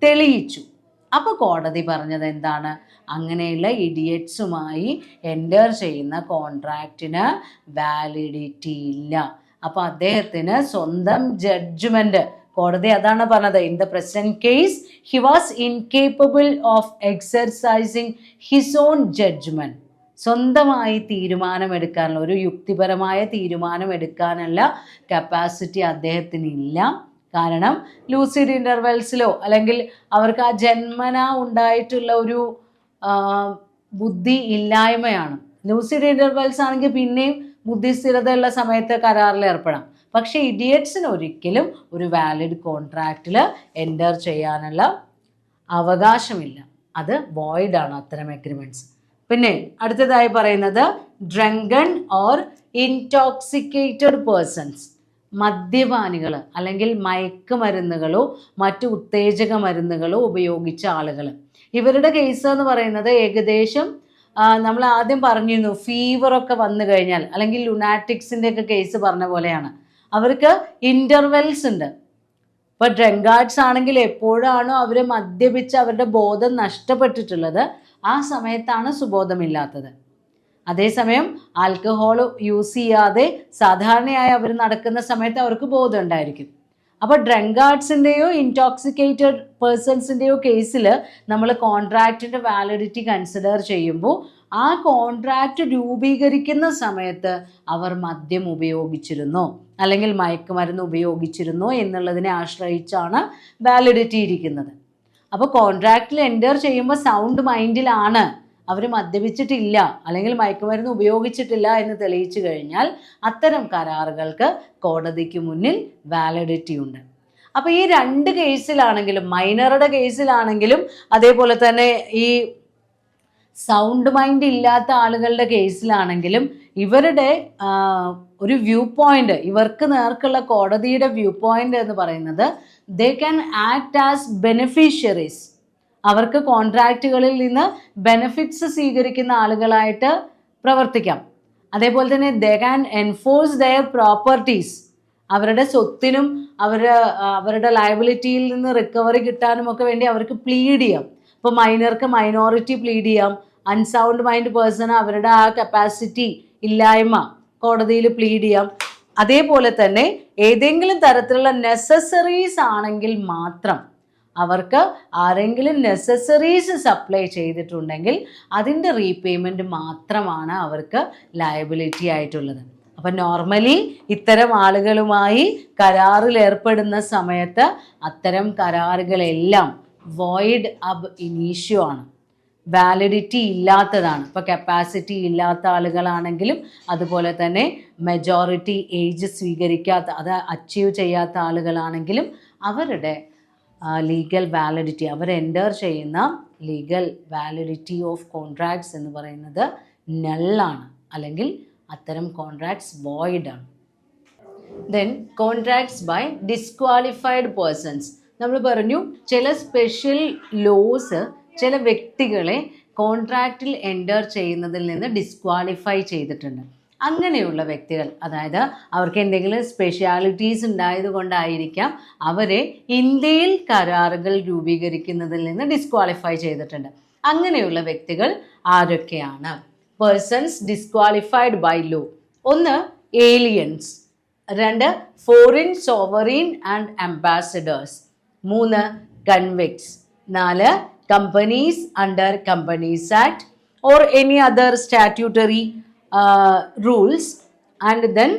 തെളിയിച്ചു. അപ്പോൾ കോടതി പറഞ്ഞത് എന്താണ്? അങ്ങനെയുള്ള ഇഡിയറ്റ്സുമായി എൻ്റർ ചെയ്യുന്ന കോൺട്രാക്റ്റിന് വാലിഡിറ്റി ഇല്ല. അപ്പോൾ അദ്ദേഹത്തിന് സ്വന്തം ജഡ്ജ്മെൻറ്റ്, കോടതി അതാണ് പറഞ്ഞത്, in the present case he was incapable of exercising his own judgment. സ്വന്തമായി തീരുമാനമെടുക്കാനുള്ള, ഒരു യുക്തിപരമായ തീരുമാനമെടുക്കാനുള്ള കപ്പാസിറ്റി അദ്ദേഹത്തിനില്ല. കാരണം ലൂസിഡ് ഇൻ്റർവെൽസിലോ അല്ലെങ്കിൽ അവർക്ക് ആ ജന്മന ഉണ്ടായിട്ടുള്ള ഒരു ബുദ്ധി ഇല്ലായ്മയാണ്. ലൂസിഡ് ഇൻ്റർവെൽസ് ആണെങ്കിൽ പിന്നെയും ബുദ്ധിസ്ഥിരതയുള്ള സമയത്ത് കരാറിൽ ഏർപ്പെടാം. പക്ഷേ ഇഡിയറ്റ്സിന് ഒരിക്കലും ഒരു വാലിഡ് കോൺട്രാക്റ്റിൽ എൻ്റർ ചെയ്യാനുള്ള അവകാശമില്ല. അത് വോയിഡാണ് അത്തരം എഗ്രിമെൻറ്റ്സ്. പിന്നെ അടുത്തതായി പറയുന്നത് ഡ്രങ്കൺ ഓർ ഇൻടോക്സിക്കേറ്റഡ് പേഴ്സൺസ്. മദ്യപാനികൾ അല്ലെങ്കിൽ മയക്കുമരുന്നുകളോ മറ്റു ഉത്തേജക മരുന്നുകളോ ഉപയോഗിച്ച ആളുകൾ. ഇവരുടെ കേസ് എന്ന് പറയുന്നത് ഏകദേശം നമ്മൾ ആദ്യം പറഞ്ഞിരുന്നു, ഫീവറൊക്കെ വന്നു കഴിഞ്ഞാൽ അല്ലെങ്കിൽ ലുനാറ്റിക്സിൻ്റെ ഒക്കെ കേസ് പറഞ്ഞ പോലെയാണ്. അവർക്ക് ഇൻ്റർവെൽസ് ഉണ്ട്. ഇപ്പോൾ ഡ്രങ്കാർഡ്സ് ആണെങ്കിൽ എപ്പോഴാണോ അവർ മദ്യപിച്ച് അവരുടെ ബോധം നഷ്ടപ്പെട്ടിട്ടുള്ളത് ആ സമയത്താണ് സുബോധമില്ലാത്തത്. അതേസമയം ആൽക്കഹോൾ യൂസ് ചെയ്യാതെ സാധാരണയായി അവർ നടക്കുന്ന സമയത്ത് അവർക്ക് ബോധം ഉണ്ടായിരിക്കും. അപ്പോൾ ഡ്രങ്കാർഡ്സിൻ്റെയോ ഇൻടോക്സിക്കേറ്റഡ് പേഴ്സൺസിൻ്റെയോ കേസിൽ നമ്മൾ കോൺട്രാക്റ്റിൻ്റെ വാലിഡിറ്റി കൺസിഡർ ചെയ്യുമ്പോൾ ആ കോൺട്രാക്റ്റ് രൂപീകരിക്കുന്ന സമയത്ത് അവർ മദ്യം ഉപയോഗിച്ചിരുന്നോ അല്ലെങ്കിൽ മയക്കുമരുന്ന് ഉപയോഗിച്ചിരുന്നോ എന്നുള്ളതിനെ ആശ്രയിച്ചാണ് വാലിഡിറ്റി ഇരിക്കുന്നത്. അപ്പോൾ കോൺട്രാക്റ്റിൽ എൻ്റർ ചെയ്യുമ്പോൾ സൗണ്ട് മൈൻഡിലാണ്, അവർ മദ്യപിച്ചിട്ടില്ല അല്ലെങ്കിൽ മയക്കുമരുന്ന് ഉപയോഗിച്ചിട്ടില്ല എന്ന് തെളിയിച്ചു കഴിഞ്ഞാൽ അത്തരം കരാറുകൾക്ക് കോടതിക്ക് മുന്നിൽ വാലിഡിറ്റി ഉണ്ട്. അപ്പോൾ ഈ രണ്ട് കേസിലാണെങ്കിലും, മൈനറുടെ കേസിലാണെങ്കിലും അതേപോലെ തന്നെ ഈ സൗണ്ട് മൈൻഡ് ഇല്ലാത്ത ആളുകളുടെ കേസിലാണെങ്കിലും ഇവരുടെ ഒരു വ്യൂ പോയിന്റ്, ഇവർക്ക് നേർക്കുള്ള കോടതിയുടെ വ്യൂ പോയിന്റ് എന്ന് പറയുന്നത് they can act as beneficiaries. അവർക്ക് കോൺട്രാക്റ്റുകളിൽ നിന്ന് ബെനിഫിറ്റ്സ് സ്വീകരിക്കുന്ന ആളുകളായിട്ട് പ്രവർത്തിക്കാം. അതേപോലെ തന്നെ they can enforce their properties. അവരുടെ സ്വത്തിനും അവരുടെ ലയബിലിറ്റിയിൽ നിന്ന് റിക്കവറി കിട്ടാനും ഒക്കെ വേണ്ടി അവർക്ക് പ്ലീഡ് ചെയ്യാം. ഇപ്പോൾ മൈനർക്ക് മൈനോറിറ്റി പ്ലീഡ് ചെയ്യാം. അൺസൗണ്ട് മൈൻഡ് പേഴ്സൺ അവരുടെ ആ കപ്പാസിറ്റി ഇല്ലായ്മ കോടതിയിൽ പ്ലീഡ് ചെയ്യാം. അതേപോലെ തന്നെ ഏതെങ്കിലും തരത്തിലുള്ള നെസസറീസ് ആണെങ്കിൽ മാത്രം അവർക്ക് ആരെങ്കിലും നെസസറീസ് സപ്ലൈ ചെയ്തിട്ടുണ്ടെങ്കിൽ അതിൻ്റെ റീപേയ്മെൻറ്റ് മാത്രമാണ് അവർക്ക് ലയബിലിറ്റി ആയിട്ടുള്ളത്. അപ്പം നോർമലി ഇത്തരം ആളുകളുമായി കരാറിൽ ഏർപ്പെടുന്ന സമയത്ത് അത്തരം കരാറുകളെല്ലാം വോയിഡ് അബ് ഇനീഷ്യോ ആണ്, വാലിഡിറ്റി ഇല്ലാത്തതാണ്. ഇപ്പോൾ കപ്പാസിറ്റി ഇല്ലാത്ത ആളുകളാണെങ്കിലും അതുപോലെ തന്നെ മെജോറിറ്റി ഏജ് സ്വീകരിക്കാത്ത, അത് അച്ചീവ് ചെയ്യാത്ത ആളുകളാണെങ്കിലും അവരുടെ ലീഗൽ വാലിഡിറ്റി, അവർ എൻ്റർ ചെയ്യുന്ന ലീഗൽ വാലിഡിറ്റി ഓഫ് കോൺട്രാക്ട്സ് എന്ന് പറയുന്നത് നള്ളാണ്, അല്ലെങ്കിൽ അത്തരം കോൺട്രാക്ട്സ് വോയിഡ് ആണ്. Then contracts by disqualified persons. നമ്മൾ പറഞ്ഞു ചില സ്പെഷ്യൽ ലോസ് ചില വ്യക്തികളെ കോൺട്രാക്റ്റിൽ എൻ്റർ ചെയ്യുന്നതിൽ നിന്ന് ഡിസ്ക്വാളിഫൈ ചെയ്തിട്ടുണ്ട്. അങ്ങനെയുള്ള വ്യക്തികൾ, അതായത് അവർക്ക് എന്തെങ്കിലും സ്പെഷ്യാലിറ്റീസ് ഉണ്ടായത് കൊണ്ടായിരിക്കാം അവരെ ഇന്ത്യയിൽ കരാറുകൾ രൂപീകരിക്കുന്നതിൽ നിന്ന് ഡിസ്ക്വാളിഫൈ ചെയ്തിട്ടുണ്ട്. അങ്ങനെയുള്ള വ്യക്തികൾ ആരൊക്കെയാണ്? Persons disqualified by law. ഒന്ന് ഏലിയൻസ്, രണ്ട് ഫോറിൻ സോവറീൻ ആൻഡ് അംബാസഡേഴ്സ്, മൂന്ന് കൺവിക്ട്സ്, നാല് companies under companies act or any other statutory rules, and then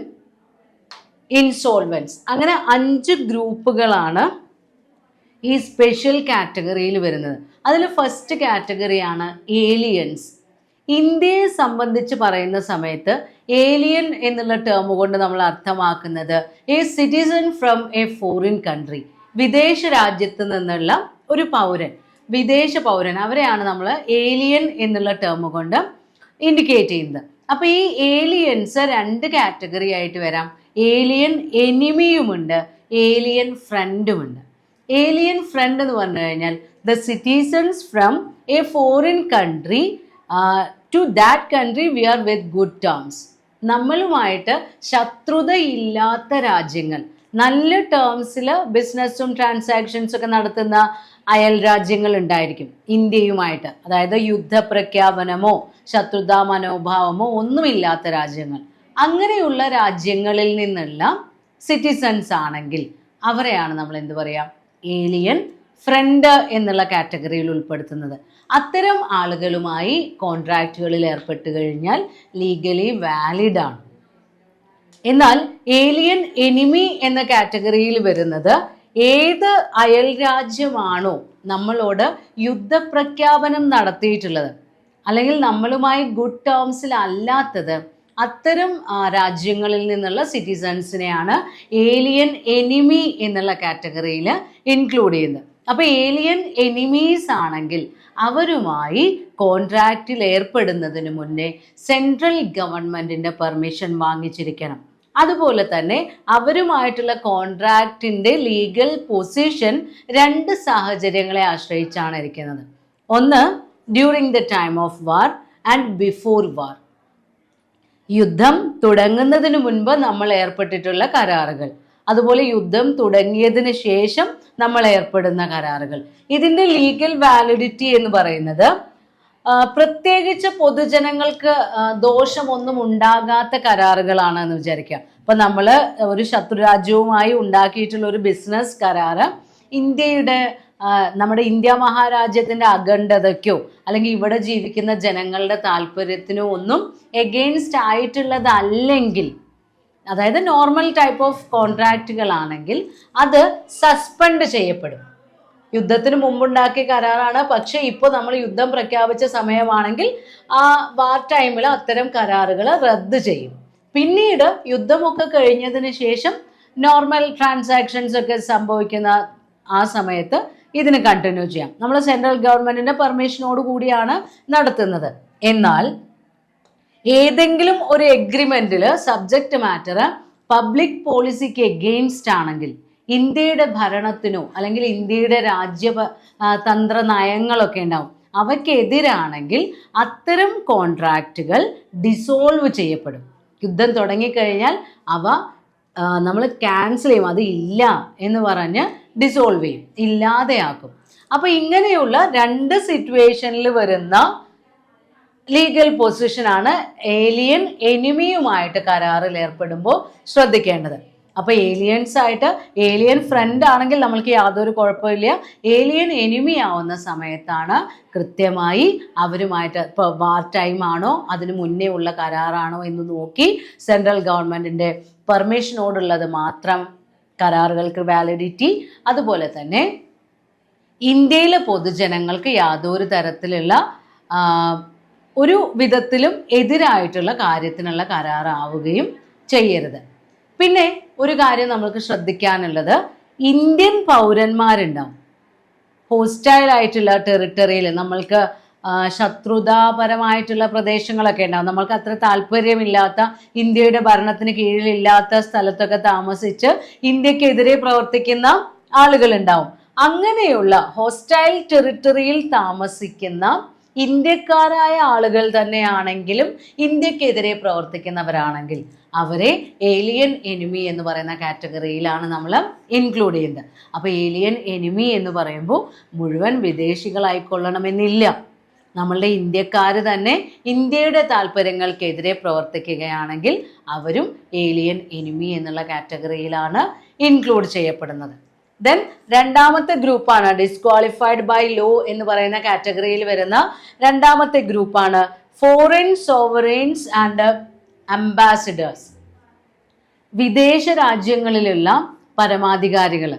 insolvency. അങ്ങനെ 5 ഗ്രൂപ്പുകളാണ് ഈ സ്പെഷ്യൽ കാറ്റഗറിയിൽ വരുന്നത്. അതിൽ ഫസ്റ്റ് കാറ്റഗറിയാണ് ഏലിയൻസ്. ഇന്ത്യയെ സംബന്ധിച്ച് പറയുന്ന സമയത്ത് ഏലിയൻ എന്നുള്ള ടേം കൊണ്ട് നമ്മൾ അർത്ഥമാക്കുന്നത് A citizen from a foreign country, വിദേശ രാജ്യത്ത് നിന്നുള്ള ഒരു പൗരൻ, വിദേശ പൗരൻ, അവരെയാണ് നമ്മൾ ഏലിയൻ എന്നുള്ള ടേം കൊണ്ട് ഇൻഡിക്കേറ്റ് ചെയ്യുന്നത്. അപ്പോൾ ഈ ഏലിയൻസ് 2 കാറ്റഗറി ആയിട്ട് വരാം. ഏലിയൻ എനിമിയുമുണ്ട്, ഏലിയൻ ഫ്രണ്ടുമുണ്ട്. ഏലിയൻ ഫ്രണ്ട് എന്ന് പറഞ്ഞു കഴിഞ്ഞാൽ the citizens from a foreign country to that country we are with good terms. നമ്മളുമായിട്ട് ശത്രുതയില്ലാത്ത രാജ്യങ്ങൾ, നല്ല ടേംസിൽ ബിസിനസ്സും ട്രാൻസാക്ഷൻസും ഒക്കെ നടത്തുന്ന അയൽ രാജ്യങ്ങൾ ഉണ്ടായിരിക്കും ഇന്ത്യയുമായിട്ട്. അതായത് യുദ്ധപ്രഖ്യാപനമോ ശത്രുതാ മനോഭാവമോ ഒന്നുമില്ലാത്ത രാജ്യങ്ങൾ. അങ്ങനെയുള്ള രാജ്യങ്ങളിൽ നിന്നുള്ള സിറ്റിസൺസ് ആണെങ്കിൽ അവരെയാണ് നമ്മൾ എന്ത് പറയാം? ഏലിയൻ ഫ്രണ്ട് എന്നുള്ള കാറ്റഗറിയിൽ ഉൾപ്പെടുത്തുന്നത്. അത്തരം ആളുകളുമായി കോൺട്രാക്റ്റുകളിൽ ഏർപ്പെട്ട് കഴിഞ്ഞാൽ ലീഗലി വാലിഡ് ആണ്. എന്നാൽ ഏലിയൻ എനിമി എന്ന കാറ്റഗറിയിൽ വരുന്നത് ഏത് അയൽ രാജ്യമാണോ നമ്മളോട് യുദ്ധപ്രഖ്യാപനം നടത്തിയിട്ടുള്ളത് അല്ലെങ്കിൽ നമ്മളുമായി ഗുഡ് ടേംസിൽ അല്ലാത്തത്, അത്തരം രാജ്യങ്ങളിൽ നിന്നുള്ള സിറ്റിസൺസിനെയാണ് ഏലിയൻ എനിമി എന്നുള്ള കാറ്റഗറിയിൽ ഇൻക്ലൂഡ് ചെയ്യുന്നത്. അപ്പോൾ ഏലിയൻ എനിമീസ് ആണെങ്കിൽ അവരുമായി കോൺട്രാക്റ്റിൽ ഏർപ്പെടുന്നതിന് മുന്നേ സെൻട്രൽ ഗവൺമെൻറ്റിൻ്റെ പെർമിഷൻ വാങ്ങിച്ചിരിക്കണം. അതുപോലെ തന്നെ അവരുമായിട്ടുള്ള കോൺട്രാക്റ്റിൻ്റെ ലീഗൽ പൊസിഷൻ 2 സാഹചര്യങ്ങളെ ആശ്രയിച്ചാണ് ഇരിക്കുന്നത്. ഒന്ന് during the time of war and before war. യുദ്ധം തുടങ്ങുന്നതിന് മുൻപ് നമ്മൾ ഏർപ്പെട്ടിട്ടുള്ള കരാറുകൾ, അതുപോലെ യുദ്ധം തുടങ്ങിയതിന് ശേഷം നമ്മൾ ഏർപ്പെടുന്ന കരാറുകൾ. ഇതിൻ്റെ ലീഗൽ വാലിഡിറ്റി എന്ന് പറയുന്നത് പ്രത്യേകിച്ച് പൊതുജനങ്ങൾക്ക് ദോഷമൊന്നും ഉണ്ടാകാത്ത കരാറുകളാണ് എന്ന് വിചാരിക്കുക. അപ്പം നമ്മൾ ഒരു ശത്രുരാജ്യവുമായി ഉണ്ടാക്കിയിട്ടുള്ള ഒരു ബിസിനസ് കരാറ് നമ്മുടെ ഇന്ത്യ മഹാരാജ്യത്തിൻ്റെ അഖണ്ഡതയ്ക്കോ അല്ലെങ്കിൽ ഇവിടെ ജീവിക്കുന്ന ജനങ്ങളുടെ താല്പര്യത്തിനോ ഒന്നും എഗെയിൻസ്റ്റ് ആയിട്ടുള്ളതല്ലെങ്കിൽ, അതായത് നോർമൽ ടൈപ്പ് ഓഫ് കോൺട്രാക്റ്റുകളാണെങ്കിൽ അത് സസ്പെൻഡ് ചെയ്യപ്പെടും. യുദ്ധത്തിന് മുമ്പുണ്ടാക്കിയ കരാറാണ്, പക്ഷേ ഇപ്പോൾ നമ്മൾ യുദ്ധം പ്രഖ്യാപിച്ച സമയമാണെങ്കിൽ ആ വാർ ടൈമിൽ അത്തരം കരാറുകൾ റദ്ദ് ചെയ്യും. പിന്നീട് യുദ്ധമൊക്കെ കഴിഞ്ഞതിന് ശേഷം നോർമൽ ട്രാൻസാക്ഷൻസ് ഒക്കെ സംഭവിക്കുന്ന ആ സമയത്ത് ഇതിന് കണ്ടിന്യൂ ചെയ്യാം. നമ്മൾ സെൻട്രൽ ഗവൺമെന്റിന്റെ പെർമിഷനോട് കൂടിയാണ് നടത്തുന്നത്. എന്നാൽ ഏതെങ്കിലും ഒരു എഗ്രിമെന്റിൽ സബ്ജക്റ്റ് മാറ്റർ പബ്ലിക് പോളിസിക്ക് എഗെയിൻസ്റ്റ് ആണെങ്കിൽ, ഇന്ത്യയുടെ ഭരണത്തിനോ അല്ലെങ്കിൽ ഇന്ത്യയുടെ തന്ത്ര നയങ്ങളൊക്കെ ഉണ്ടാവും, അവയ്ക്കെതിരാണെങ്കിൽ അത്തരം കോൺട്രാക്റ്റുകൾ ഡിസോൾവ് ചെയ്യപ്പെടും. യുദ്ധം തുടങ്ങിക്കഴിഞ്ഞാൽ അവ നമ്മൾ ക്യാൻസൽ ചെയ്യും, അത് ഇല്ല എന്ന് പറഞ്ഞ് ഡിസോൾവ് ചെയ്യും, ഇല്ലാതെയാക്കും. അപ്പൊ ഇങ്ങനെയുള്ള 2 സിറ്റുവേഷനിൽ വരുന്ന ലീഗൽ പൊസിഷനാണ് ഏലിയൻ എനിമിയുമായിട്ട് കരാറിൽ ഏർപ്പെടുമ്പോൾ ശ്രദ്ധിക്കേണ്ടത്. അപ്പൊ ഏലിയൻസ് ആയിട്ട്, ഏലിയൻ ഫ്രണ്ട് ആണെങ്കിൽ നമ്മൾക്ക് യാതൊരു കുഴപ്പമില്ല. ഏലിയൻ എനിമി ആവുന്ന സമയത്താണ് കൃത്യമായി അവരുമായിട്ട്, ഇപ്പോൾ വാർ ടൈം ആണോ അതിന് മുന്നേ ഉള്ള കരാറാണോ എന്ന് നോക്കി സെൻട്രൽ ഗവൺമെന്റിന്റെ പെർമിഷനോടുള്ളത് മാത്രം കരാറുകൾക്ക് വാലിഡിറ്റി. അതുപോലെ തന്നെ ഇന്ത്യയിലെ പൊതുജനങ്ങൾക്ക് യാതൊരു തരത്തിലുള്ള ഒരു വിധത്തിലും എതിരായിട്ടുള്ള കാര്യത്തിനുള്ള കരാറാവുകയും ചെയ്യരുത്. പിന്നെ ഒരു കാര്യം നമ്മൾക്ക് ശ്രദ്ധിക്കാനുള്ളത്, ഇന്ത്യൻ പൗരന്മാരുണ്ടാവും ഹോസ്റ്റൈൽ ആയിട്ടുള്ള ടെറിട്ടറിയിൽ, നമ്മൾക്ക് ശത്രുതാപരമായിട്ടുള്ള പ്രദേശങ്ങളൊക്കെ ഉണ്ടാവും, നമ്മൾക്ക് അത്ര താല്പര്യമില്ലാത്ത, ഇന്ത്യയുടെ ഭരണത്തിന് കീഴിലില്ലാത്ത സ്ഥലത്തൊക്കെ താമസിച്ച് ഇന്ത്യക്കെതിരെ പ്രവർത്തിക്കുന്ന ആളുകൾ ഉണ്ടാവും. അങ്ങനെയുള്ള ഹോസ്റ്റൈൽ ടെറിട്ടറിയിൽ താമസിക്കുന്ന ഇന്ത്യക്കാരായ ആളുകൾ തന്നെയാണെങ്കിലും ഇന്ത്യക്കെതിരെ പ്രവർത്തിക്കുന്നവരാണെങ്കിൽ അവരെ ഏലിയൻ എനിമി എന്ന് പറയുന്ന കാറ്റഗറിയിലാണ് നമ്മൾ ഇൻക്ലൂഡ് ചെയ്യുന്നത്. അപ്പോൾ ഏലിയൻ എനിമി എന്ന് പറയുമ്പോൾ മുഴുവൻ വിദേശികളായിക്കൊള്ളണമെന്നില്ല. നമ്മളുടെ ഇന്ത്യക്കാർ തന്നെ ഇന്ത്യയുടെ താല്പര്യങ്ങൾക്കെതിരെ പ്രവർത്തിക്കുകയാണെങ്കിൽ അവരും ഏലിയൻ എനിമി എന്നുള്ള കാറ്റഗറിയിലാണ് ഇൻക്ലൂഡ് ചെയ്യപ്പെടുന്നത്. ദെൻ രണ്ടാമത്തെ ഗ്രൂപ്പാണ് ഡിസ്ക്വാളിഫൈഡ് ബൈ ലോ എന്ന് പറയുന്ന കാറ്റഗറിയിൽ വരുന്ന രണ്ടാമത്തെ ഗ്രൂപ്പാണ് ഫോറിൻ സോവറൈൻസ് ആൻഡ് അംബാസിഡേഴ്സ്. വിദേശ രാജ്യങ്ങളിലുള്ള പരമാധികാരികൾ,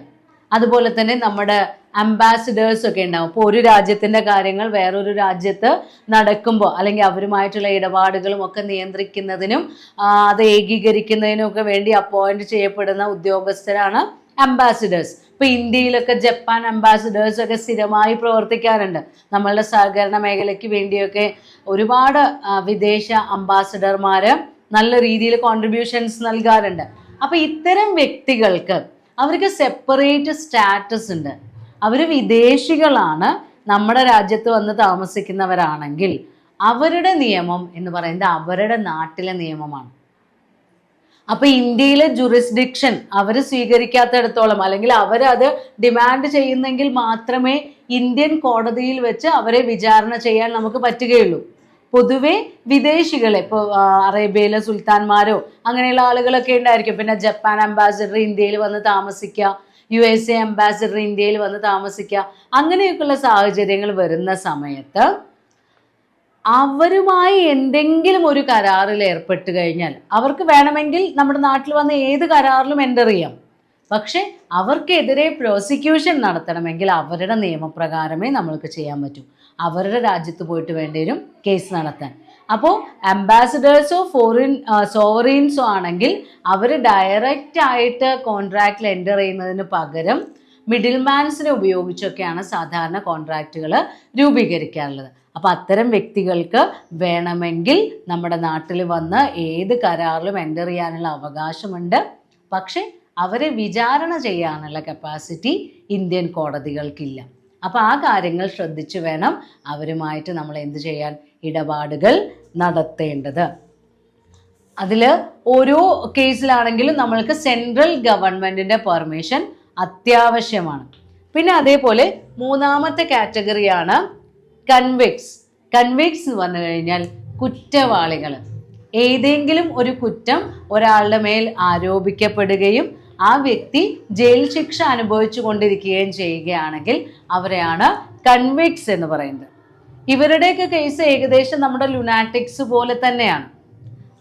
അതുപോലെ തന്നെ നമ്മുടെ അംബാസിഡേഴ്സ് ഒക്കെ ഉണ്ടാവും. ഇപ്പോൾ ഒരു രാജ്യത്തിൻ്റെ കാര്യങ്ങൾ വേറൊരു രാജ്യത്ത് നടക്കുമ്പോൾ അല്ലെങ്കിൽ അവരുമായിട്ടുള്ള ഇടപാടുകളും ഒക്കെ നിയന്ത്രിക്കുന്നതിനും അത് ഏകീകരിക്കുന്നതിനും ഒക്കെ വേണ്ടി അപ്പോയിന്റ് ചെയ്യപ്പെടുന്ന ഉദ്യോഗസ്ഥരാണ് അംബാസിഡേഴ്സ്. ഇപ്പൊ ഇന്ത്യയിലൊക്കെ ജപ്പാൻ അംബാസിഡേഴ്സ് ഒക്കെ സ്ഥിരമായി പ്രവർത്തിക്കാറുണ്ട്. നമ്മളുടെ സഹകരണ മേഖലയ്ക്ക് വേണ്ടിയൊക്കെ ഒരുപാട് വിദേശ അംബാസിഡർമാര് നല്ല രീതിയിൽ കോൺട്രിബ്യൂഷൻസ് നൽകാറുണ്ട്. അപ്പൊ ഇത്തരം വ്യക്തികൾക്ക് അവർക്ക് സെപ്പറേറ്റ് സ്റ്റാറ്റസ് ഉണ്ട്. അവർ വിദേശികളാണ്, നമ്മുടെ രാജ്യത്ത് വന്ന് താമസിക്കുന്നവരാണെങ്കിൽ അവരുടെ നിയമം എന്ന് പറയുന്നത് അവരുടെ നാട്ടിലെ നിയമമാണ്. അപ്പൊ ഇന്ത്യയിലെ ജുറിസ്ഡിക്ഷൻ അവർ സ്വീകരിക്കാത്തിടത്തോളം, അല്ലെങ്കിൽ അവരത് ഡിമാൻഡ് ചെയ്യുന്നെങ്കിൽ മാത്രമേ ഇന്ത്യൻ കോടതിയിൽ വെച്ച് അവരെ വിചാരണ ചെയ്യാൻ നമുക്ക് പറ്റുകയുള്ളൂ. പൊതുവെ വിദേശികളെ, ഇപ്പോൾ അറേബ്യയിലെ സുൽത്താൻമാരോ അങ്ങനെയുള്ള ആളുകളൊക്കെ ഉണ്ടായിരിക്കും. പിന്നെ ജപ്പാൻ അംബാസിഡർ ഇന്ത്യയിൽ വന്ന് താമസിക്കുക, USA അംബാസിഡർ ഇന്ത്യയിൽ വന്ന് താമസിക്കുക, അങ്ങനെയൊക്കെയുള്ള സാഹചര്യങ്ങൾ വരുന്ന സമയത്ത് അവരുമായി എന്തെങ്കിലും ഒരു കരാറിൽ ഏർപ്പെട്ട് കഴിഞ്ഞാൽ അവർക്ക് വേണമെങ്കിൽ നമ്മുടെ നാട്ടിൽ വന്ന് ഏത് കരാറിലും എൻ്റർ ചെയ്യാം. പക്ഷെ അവർക്കെതിരെ പ്രോസിക്യൂഷൻ നടത്തണമെങ്കിൽ അവരുടെ നിയമപ്രകാരമേ നമ്മൾക്ക് ചെയ്യാൻ പറ്റൂ. അവരുടെ രാജ്യത്ത് പോയിട്ട് വേണ്ടി വരും കേസ് നടത്താൻ. അപ്പോൾ അംബാസിഡേഴ്സോ ഫോറിൻ സോവറീൻസോ ആണെങ്കിൽ അവർ ഡയറക്റ്റ് ആയിട്ട് കോൺട്രാക്റ്റിൽ എൻ്റർ ചെയ്യുന്നതിന് പകരം മിഡിൽ മാൻസിനെ ഉപയോഗിച്ചൊക്കെയാണ് സാധാരണ കോൺട്രാക്റ്റുകൾ രൂപീകരിക്കാറുള്ളത്. അപ്പം അത്തരം വ്യക്തികൾക്ക് വേണമെങ്കിൽ നമ്മുടെ നാട്ടിൽ വന്ന് ഏത് കരാറിലും എൻ്റർ ചെയ്യാനുള്ള അവകാശമുണ്ട്. പക്ഷെ അവരെ വിചാരണ ചെയ്യാനുള്ള കപ്പാസിറ്റി ഇന്ത്യൻ കോടതികൾക്കില്ല. അപ്പം ആ കാര്യങ്ങൾ ശ്രദ്ധിച്ചു വേണം അവരുമായിട്ട് നമ്മൾ എന്ത് ചെയ്യാൻ, ഇടപാടുകൾ നടത്തേണ്ടത്. അതിൽ ഓരോ കേസിലാണെങ്കിലും നമ്മൾക്ക് സെൻട്രൽ ഗവൺമെൻറ്റിൻ്റെ പെർമിഷൻ അത്യാവശ്യമാണ്. പിന്നെ അതേപോലെ മൂന്നാമത്തെ കാറ്റഗറിയാണ് കൺവിക്ട്സ്. കൺവിക്ട്സ് എന്ന് പറഞ്ഞു കഴിഞ്ഞാൽ കുറ്റവാളികൾ. ഏതെങ്കിലും ഒരു കുറ്റം ഒരാളുടെ മേൽ ആരോപിക്കപ്പെടുകയും ആ വ്യക്തി ജയിൽ ശിക്ഷ അനുഭവിച്ചു കൊണ്ടിരിക്കുകയും ചെയ്യുകയാണെങ്കിൽ അവരെയാണ് കൺവിക്ട്സ് എന്ന് പറയുന്നത്. ഇവരുടെയൊക്കെ കേസ് ഏകദേശം നമ്മുടെ ലുനാറ്റിക്സ് പോലെ തന്നെയാണ്.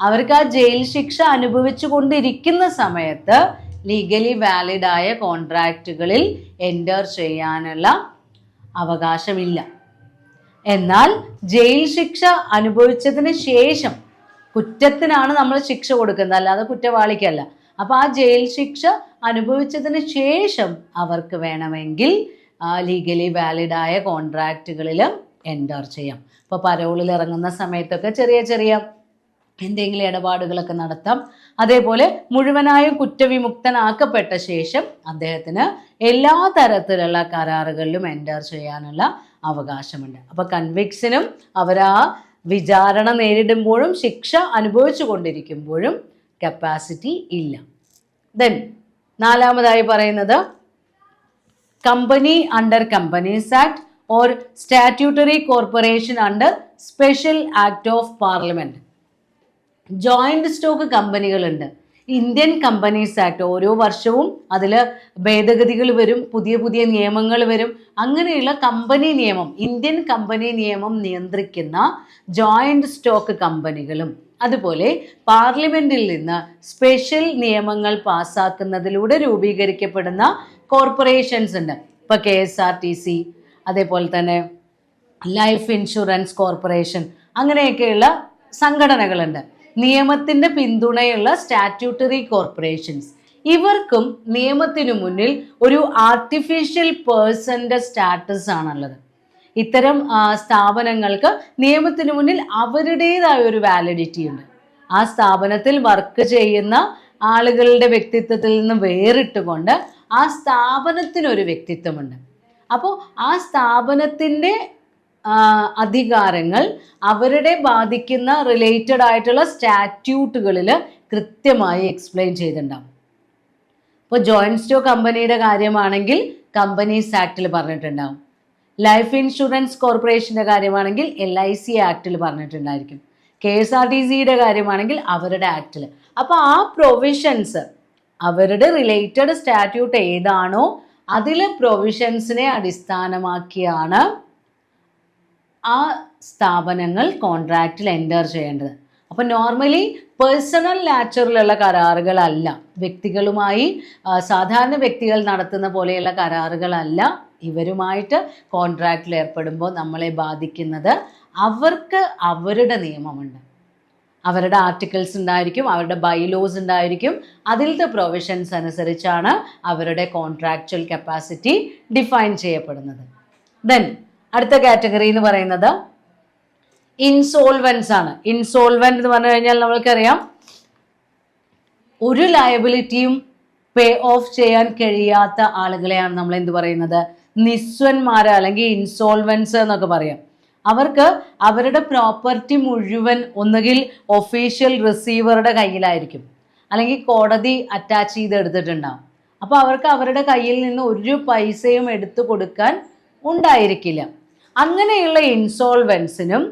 അവർക്ക് ആ ജയിൽ ശിക്ഷ അനുഭവിച്ചു കൊണ്ടിരിക്കുന്ന സമയത്ത് ലീഗലി വാലിഡായ കോൺട്രാക്റ്റുകളിൽ എൻ്റർ ചെയ്യാനുള്ള അവകാശമില്ല. എന്നാൽ ജയിൽ ശിക്ഷ അനുഭവിച്ചതിന് ശേഷം, കുറ്റത്തിനാണ് നമ്മൾ ശിക്ഷ കൊടുക്കുന്നത്, അല്ലാതെ കുറ്റവാളിക്കല്ല. അപ്പോൾ ആ ജയിൽ ശിക്ഷ അനുഭവിച്ചതിന് ശേഷം അവർക്ക് വേണമെങ്കിൽ ലീഗലി വാലിഡായ കോൺട്രാക്റ്റുകളിൽ എൻ്റർ ചെയ്യാം. ഇപ്പോൾ പരോളിൽ ഇറങ്ങുന്ന സമയത്തൊക്കെ ചെറിയ ചെറിയ എന്തെങ്കിലും ഇടപാടുകളൊക്കെ നടത്താം. അതേപോലെ മുഴുവനായും കുറ്റവിമുക്തനാക്കപ്പെട്ട ശേഷം അദ്ദേഹത്തിന് എല്ലാ തരത്തിലുള്ള കരാറുകളിലും എൻ്റർ ചെയ്യാനുള്ള അവകാശമുണ്ട്. അപ്പോൾ കൺവിക്സിനും അവരാ വിചാരണ നേരിടുമ്പോഴും ശിക്ഷ അനുഭവിച്ചു കൊണ്ടിരിക്കുമ്പോഴും കപ്പാസിറ്റി ഇല്ല. ദെൻ നാലാമതായി പറയുന്നത് company under companies act or statutory corporation under special act of parliament. Joint stock കമ്പനികളുണ്ട്. ഇന്ത്യൻ കമ്പനീസ് ആക്ട് ഓരോ വർഷവും അതിൽ ഭേദഗതികൾ വരും, പുതിയ പുതിയ നിയമങ്ങൾ വരും. അങ്ങനെയുള്ള കമ്പനി നിയമം, ഇന്ത്യൻ കമ്പനി നിയമം നിയന്ത്രിക്കുന്ന ജോയിന്റ് സ്റ്റോക്ക് കമ്പനികളും അതുപോലെ പാർലമെന്റിൽ നിന്ന് സ്പെഷ്യൽ നിയമങ്ങൾ പാസ്സാക്കുന്നതിലൂടെ രൂപീകരിക്കപ്പെടുന്ന കോർപ്പറേഷൻസ് ഉണ്ട്. ഇപ്പോൾ KSRTC, അതേപോലെ തന്നെ ലൈഫ് ഇൻഷുറൻസ് കോർപ്പറേഷൻ, അങ്ങനെയൊക്കെയുള്ള സംഘടനകളുണ്ട്. നിയമത്തിൻ്റെ പിന്തുണയുള്ള സ്റ്റാറ്റ്യൂട്ടറി കോർപ്പറേഷൻസ്. ഇവർക്കും നിയമത്തിനു മുന്നിൽ ഒരു ആർട്ടിഫിഷ്യൽ പേഴ്സൻ്റെ സ്റ്റാറ്റസ് ആണുള്ളത്. ഇത്തരം സ്ഥാപനങ്ങൾക്ക് നിയമത്തിനു മുന്നിൽ അവരുടേതായ ഒരു വാലിഡിറ്റി ഉണ്ട്. ആ സ്ഥാപനത്തിൽ വർക്ക് ചെയ്യുന്ന ആളുകളുടെ വ്യക്തിത്വത്തിൽ നിന്ന് വേറിട്ടുകൊണ്ട് ആ സ്ഥാപനത്തിനൊരു വ്യക്തിത്വമുണ്ട്. അപ്പോൾ ആ സ്ഥാപനത്തിൻ്റെ അധികാരങ്ങൾ അവരുടെ ബാധിക്കുന്ന റിലേറ്റഡ് ആയിട്ടുള്ള സ്റ്റാറ്റ്യൂട്ടുകളിൽ കൃത്യമായി എക്സ്പ്ലെയിൻ ചെയ്തിട്ടുണ്ടാവും. ഇപ്പോൾ ജോയിന്റ് സ്റ്റോക്ക് കമ്പനിയുടെ കാര്യമാണെങ്കിൽ കമ്പനീസ് ആക്ടിൽ പറഞ്ഞിട്ടുണ്ടാവും. ലൈഫ് ഇൻഷുറൻസ് കോർപ്പറേഷൻ്റെ കാര്യമാണെങ്കിൽ LIC ആക്ടിൽ പറഞ്ഞിട്ടുണ്ടായിരിക്കും. KSRTCയുടെ കാര്യമാണെങ്കിൽ അവരുടെ ആക്ടിൽ. അപ്പോൾ ആ പ്രൊവിഷൻസ് അവരുടെ റിലേറ്റഡ് സ്റ്റാറ്റ്യൂട്ട് ഏതാണോ അതിലെ പ്രൊവിഷൻസിനെ അടിസ്ഥാനമാക്കിയാണ് ആ സ്ഥാപനങ്ങൾ കോൺട്രാക്റ്റിൽ എൻ്റർ ചെയ്യേണ്ടത്. അപ്പോൾ നോർമലി പേഴ്സണൽ നാച്ചറിലുള്ള കരാറുകളല്ല, വ്യക്തികളുമായി സാധാരണ വ്യക്തികൾ നടത്തുന്ന പോലെയുള്ള കരാറുകളല്ല ഇവരുമായിട്ട് കോൺട്രാക്റ്റിൽ ഏർപ്പെടുമ്പോൾ നമ്മളെ ബാധിക്കുന്നത്. അവർക്ക് അവരുടെ നിയമമുണ്ട്, അവരുടെ ആർട്ടിക്കിൾസ് ഉണ്ടായിരിക്കും, അവരുടെ ബൈലോസ് ഉണ്ടായിരിക്കും. അതിലത്തെ പ്രൊവിഷൻസ് അനുസരിച്ചാണ് അവരുടെ കോൺട്രാക്ച്വൽ കപ്പാസിറ്റി ഡിഫൈൻ ചെയ്യപ്പെടുന്നത്. ദെൻ അടുത്ത കാറ്റഗറി എന്ന് പറയുന്നത് ഇൻസോൾവൻസ് ആണ്. ഇൻസോൾവൻറ്റ് എന്ന് പറഞ്ഞു കഴിഞ്ഞാൽ നമ്മൾക്കറിയാം ഒരു ലയബിലിറ്റിയും പേ ഓഫ് ചെയ്യാൻ കഴിയാത്ത ആളുകളെയാണ് നമ്മൾ എന്ത് പറയുന്നത്, നിസ്വന്മാര് അല്ലെങ്കിൽ ഇൻസോൾവൻസ് എന്നൊക്കെ പറയാം. അവർക്ക് അവരുടെ പ്രോപ്പർട്ടി മുഴുവൻ ഒന്നുകിൽ ഒഫീഷ്യൽ റിസീവറുടെ കയ്യിലായിരിക്കും, അല്ലെങ്കിൽ കോടതി അറ്റാച്ച് ചെയ്ത് എടുത്തിട്ടുണ്ടാവും. അപ്പോൾ അവർക്ക് അവരുടെ കയ്യിൽ നിന്ന് ഒരു പൈസയും എടുത്തു കൊടുക്കാൻ ഉണ്ടായിരിക്കില്ല. അങ്ങനെയുള്ള ഇൻസോൾവൻസിനും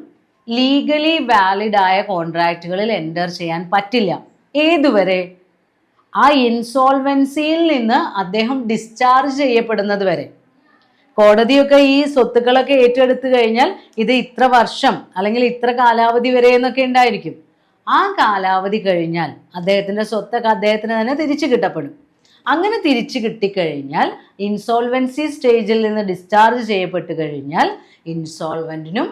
ലീഗലി വാലിഡായ കോൺട്രാക്റ്റുകളിൽ എൻ്റർ ചെയ്യാൻ പറ്റില്ല. ഏതുവരെ? ആ ഇൻസോൾവൻസിയിൽ നിന്ന് അദ്ദേഹം ഡിസ്ചാർജ് ചെയ്യപ്പെടുന്നത് വരെ. കോടതിയൊക്കെ ഈ സ്വത്തുക്കളൊക്കെ ഏറ്റെടുത്തു കഴിഞ്ഞാൽ ഇത് ഇത്ര വർഷം അല്ലെങ്കിൽ ഇത്ര കാലാവധി വരെ എന്നൊക്കെ ഉണ്ടായിരിക്കും. ആ കാലാവധി കഴിഞ്ഞാൽ അദ്ദേഹത്തിൻ്റെ സ്വത്തൊക്കെ അദ്ദേഹത്തിന് തന്നെ തിരിച്ചു കിട്ടപ്പെടും. അങ്ങനെ തിരിച്ചു കിട്ടിക്കഴിഞ്ഞാൽ ഇൻസോൾവൻസി സ്റ്റേജിൽ നിന്ന് ഡിസ്ചാർജ് ചെയ്യപ്പെട്ട് കഴിഞ്ഞാൽ ഇൻസോൾവൻറ്റിനും,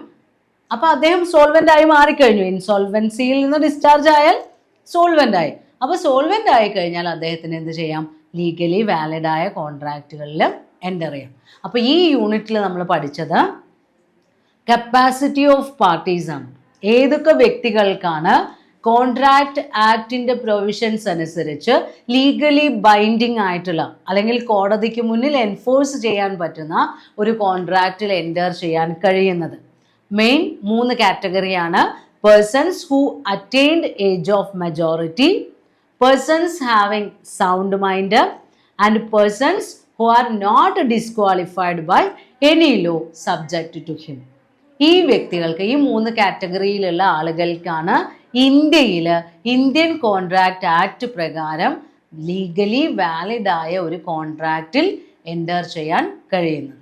അപ്പോൾ അദ്ദേഹം സോൾവെൻ്റ് ആയി മാറിക്കഴിഞ്ഞു. ഇൻസോൾവൻസിയിൽ നിന്ന് ഡിസ്ചാർജ് ആയാൽ സോൾവെൻ്റ് ആയി. അപ്പോൾ സോൾവെൻ്റ് ആയി കഴിഞ്ഞാൽ അദ്ദേഹത്തിന് എന്ത് ചെയ്യാം, ലീഗലി വാലിഡായ കോൺട്രാക്റ്റുകളിൽ എൻ്റർ ചെയ്യാം. അപ്പോൾ ഈ യൂണിറ്റിൽ നമ്മൾ പഠിച്ചത് കപ്പാസിറ്റി ഓഫ് പാർട്ടീസ് ആണ്. ഏതൊക്കെ വ്യക്തികൾക്കാണ് കോൺട്രാക്ട് ആക്ടിൻ്റെ പ്രൊവിഷൻസ് അനുസരിച്ച് ലീഗലി ബൈൻഡിങ് ആയിട്ടുള്ള അല്ലെങ്കിൽ കോടതിക്ക് മുന്നിൽ എൻഫോഴ്സ് ചെയ്യാൻ പറ്റുന്ന ഒരു കോൺട്രാക്റ്റിൽ എൻ്റർ ചെയ്യാൻ കഴിയുന്നത്. മെയിൻ 3 കാറ്റഗറിയാണ്: persons who attained age of majority, persons having sound mind and persons who are not disqualified by any law subject to him. ഈ വ്യക്തികൾക്ക്, ഈ 3 കാറ്റഗറിയിലുള്ള ആളുകൾക്കാണ് ഇന്ത്യയിൽ ഇന്ത്യൻ കോൺട്രാക്ട് ആക്ട് പ്രകാരം ലീഗലി വാലിഡായ ഒരു കോൺട്രാക്റ്റിൽ എൻ്റർ ചെയ്യാൻ കഴിയുന്നത്.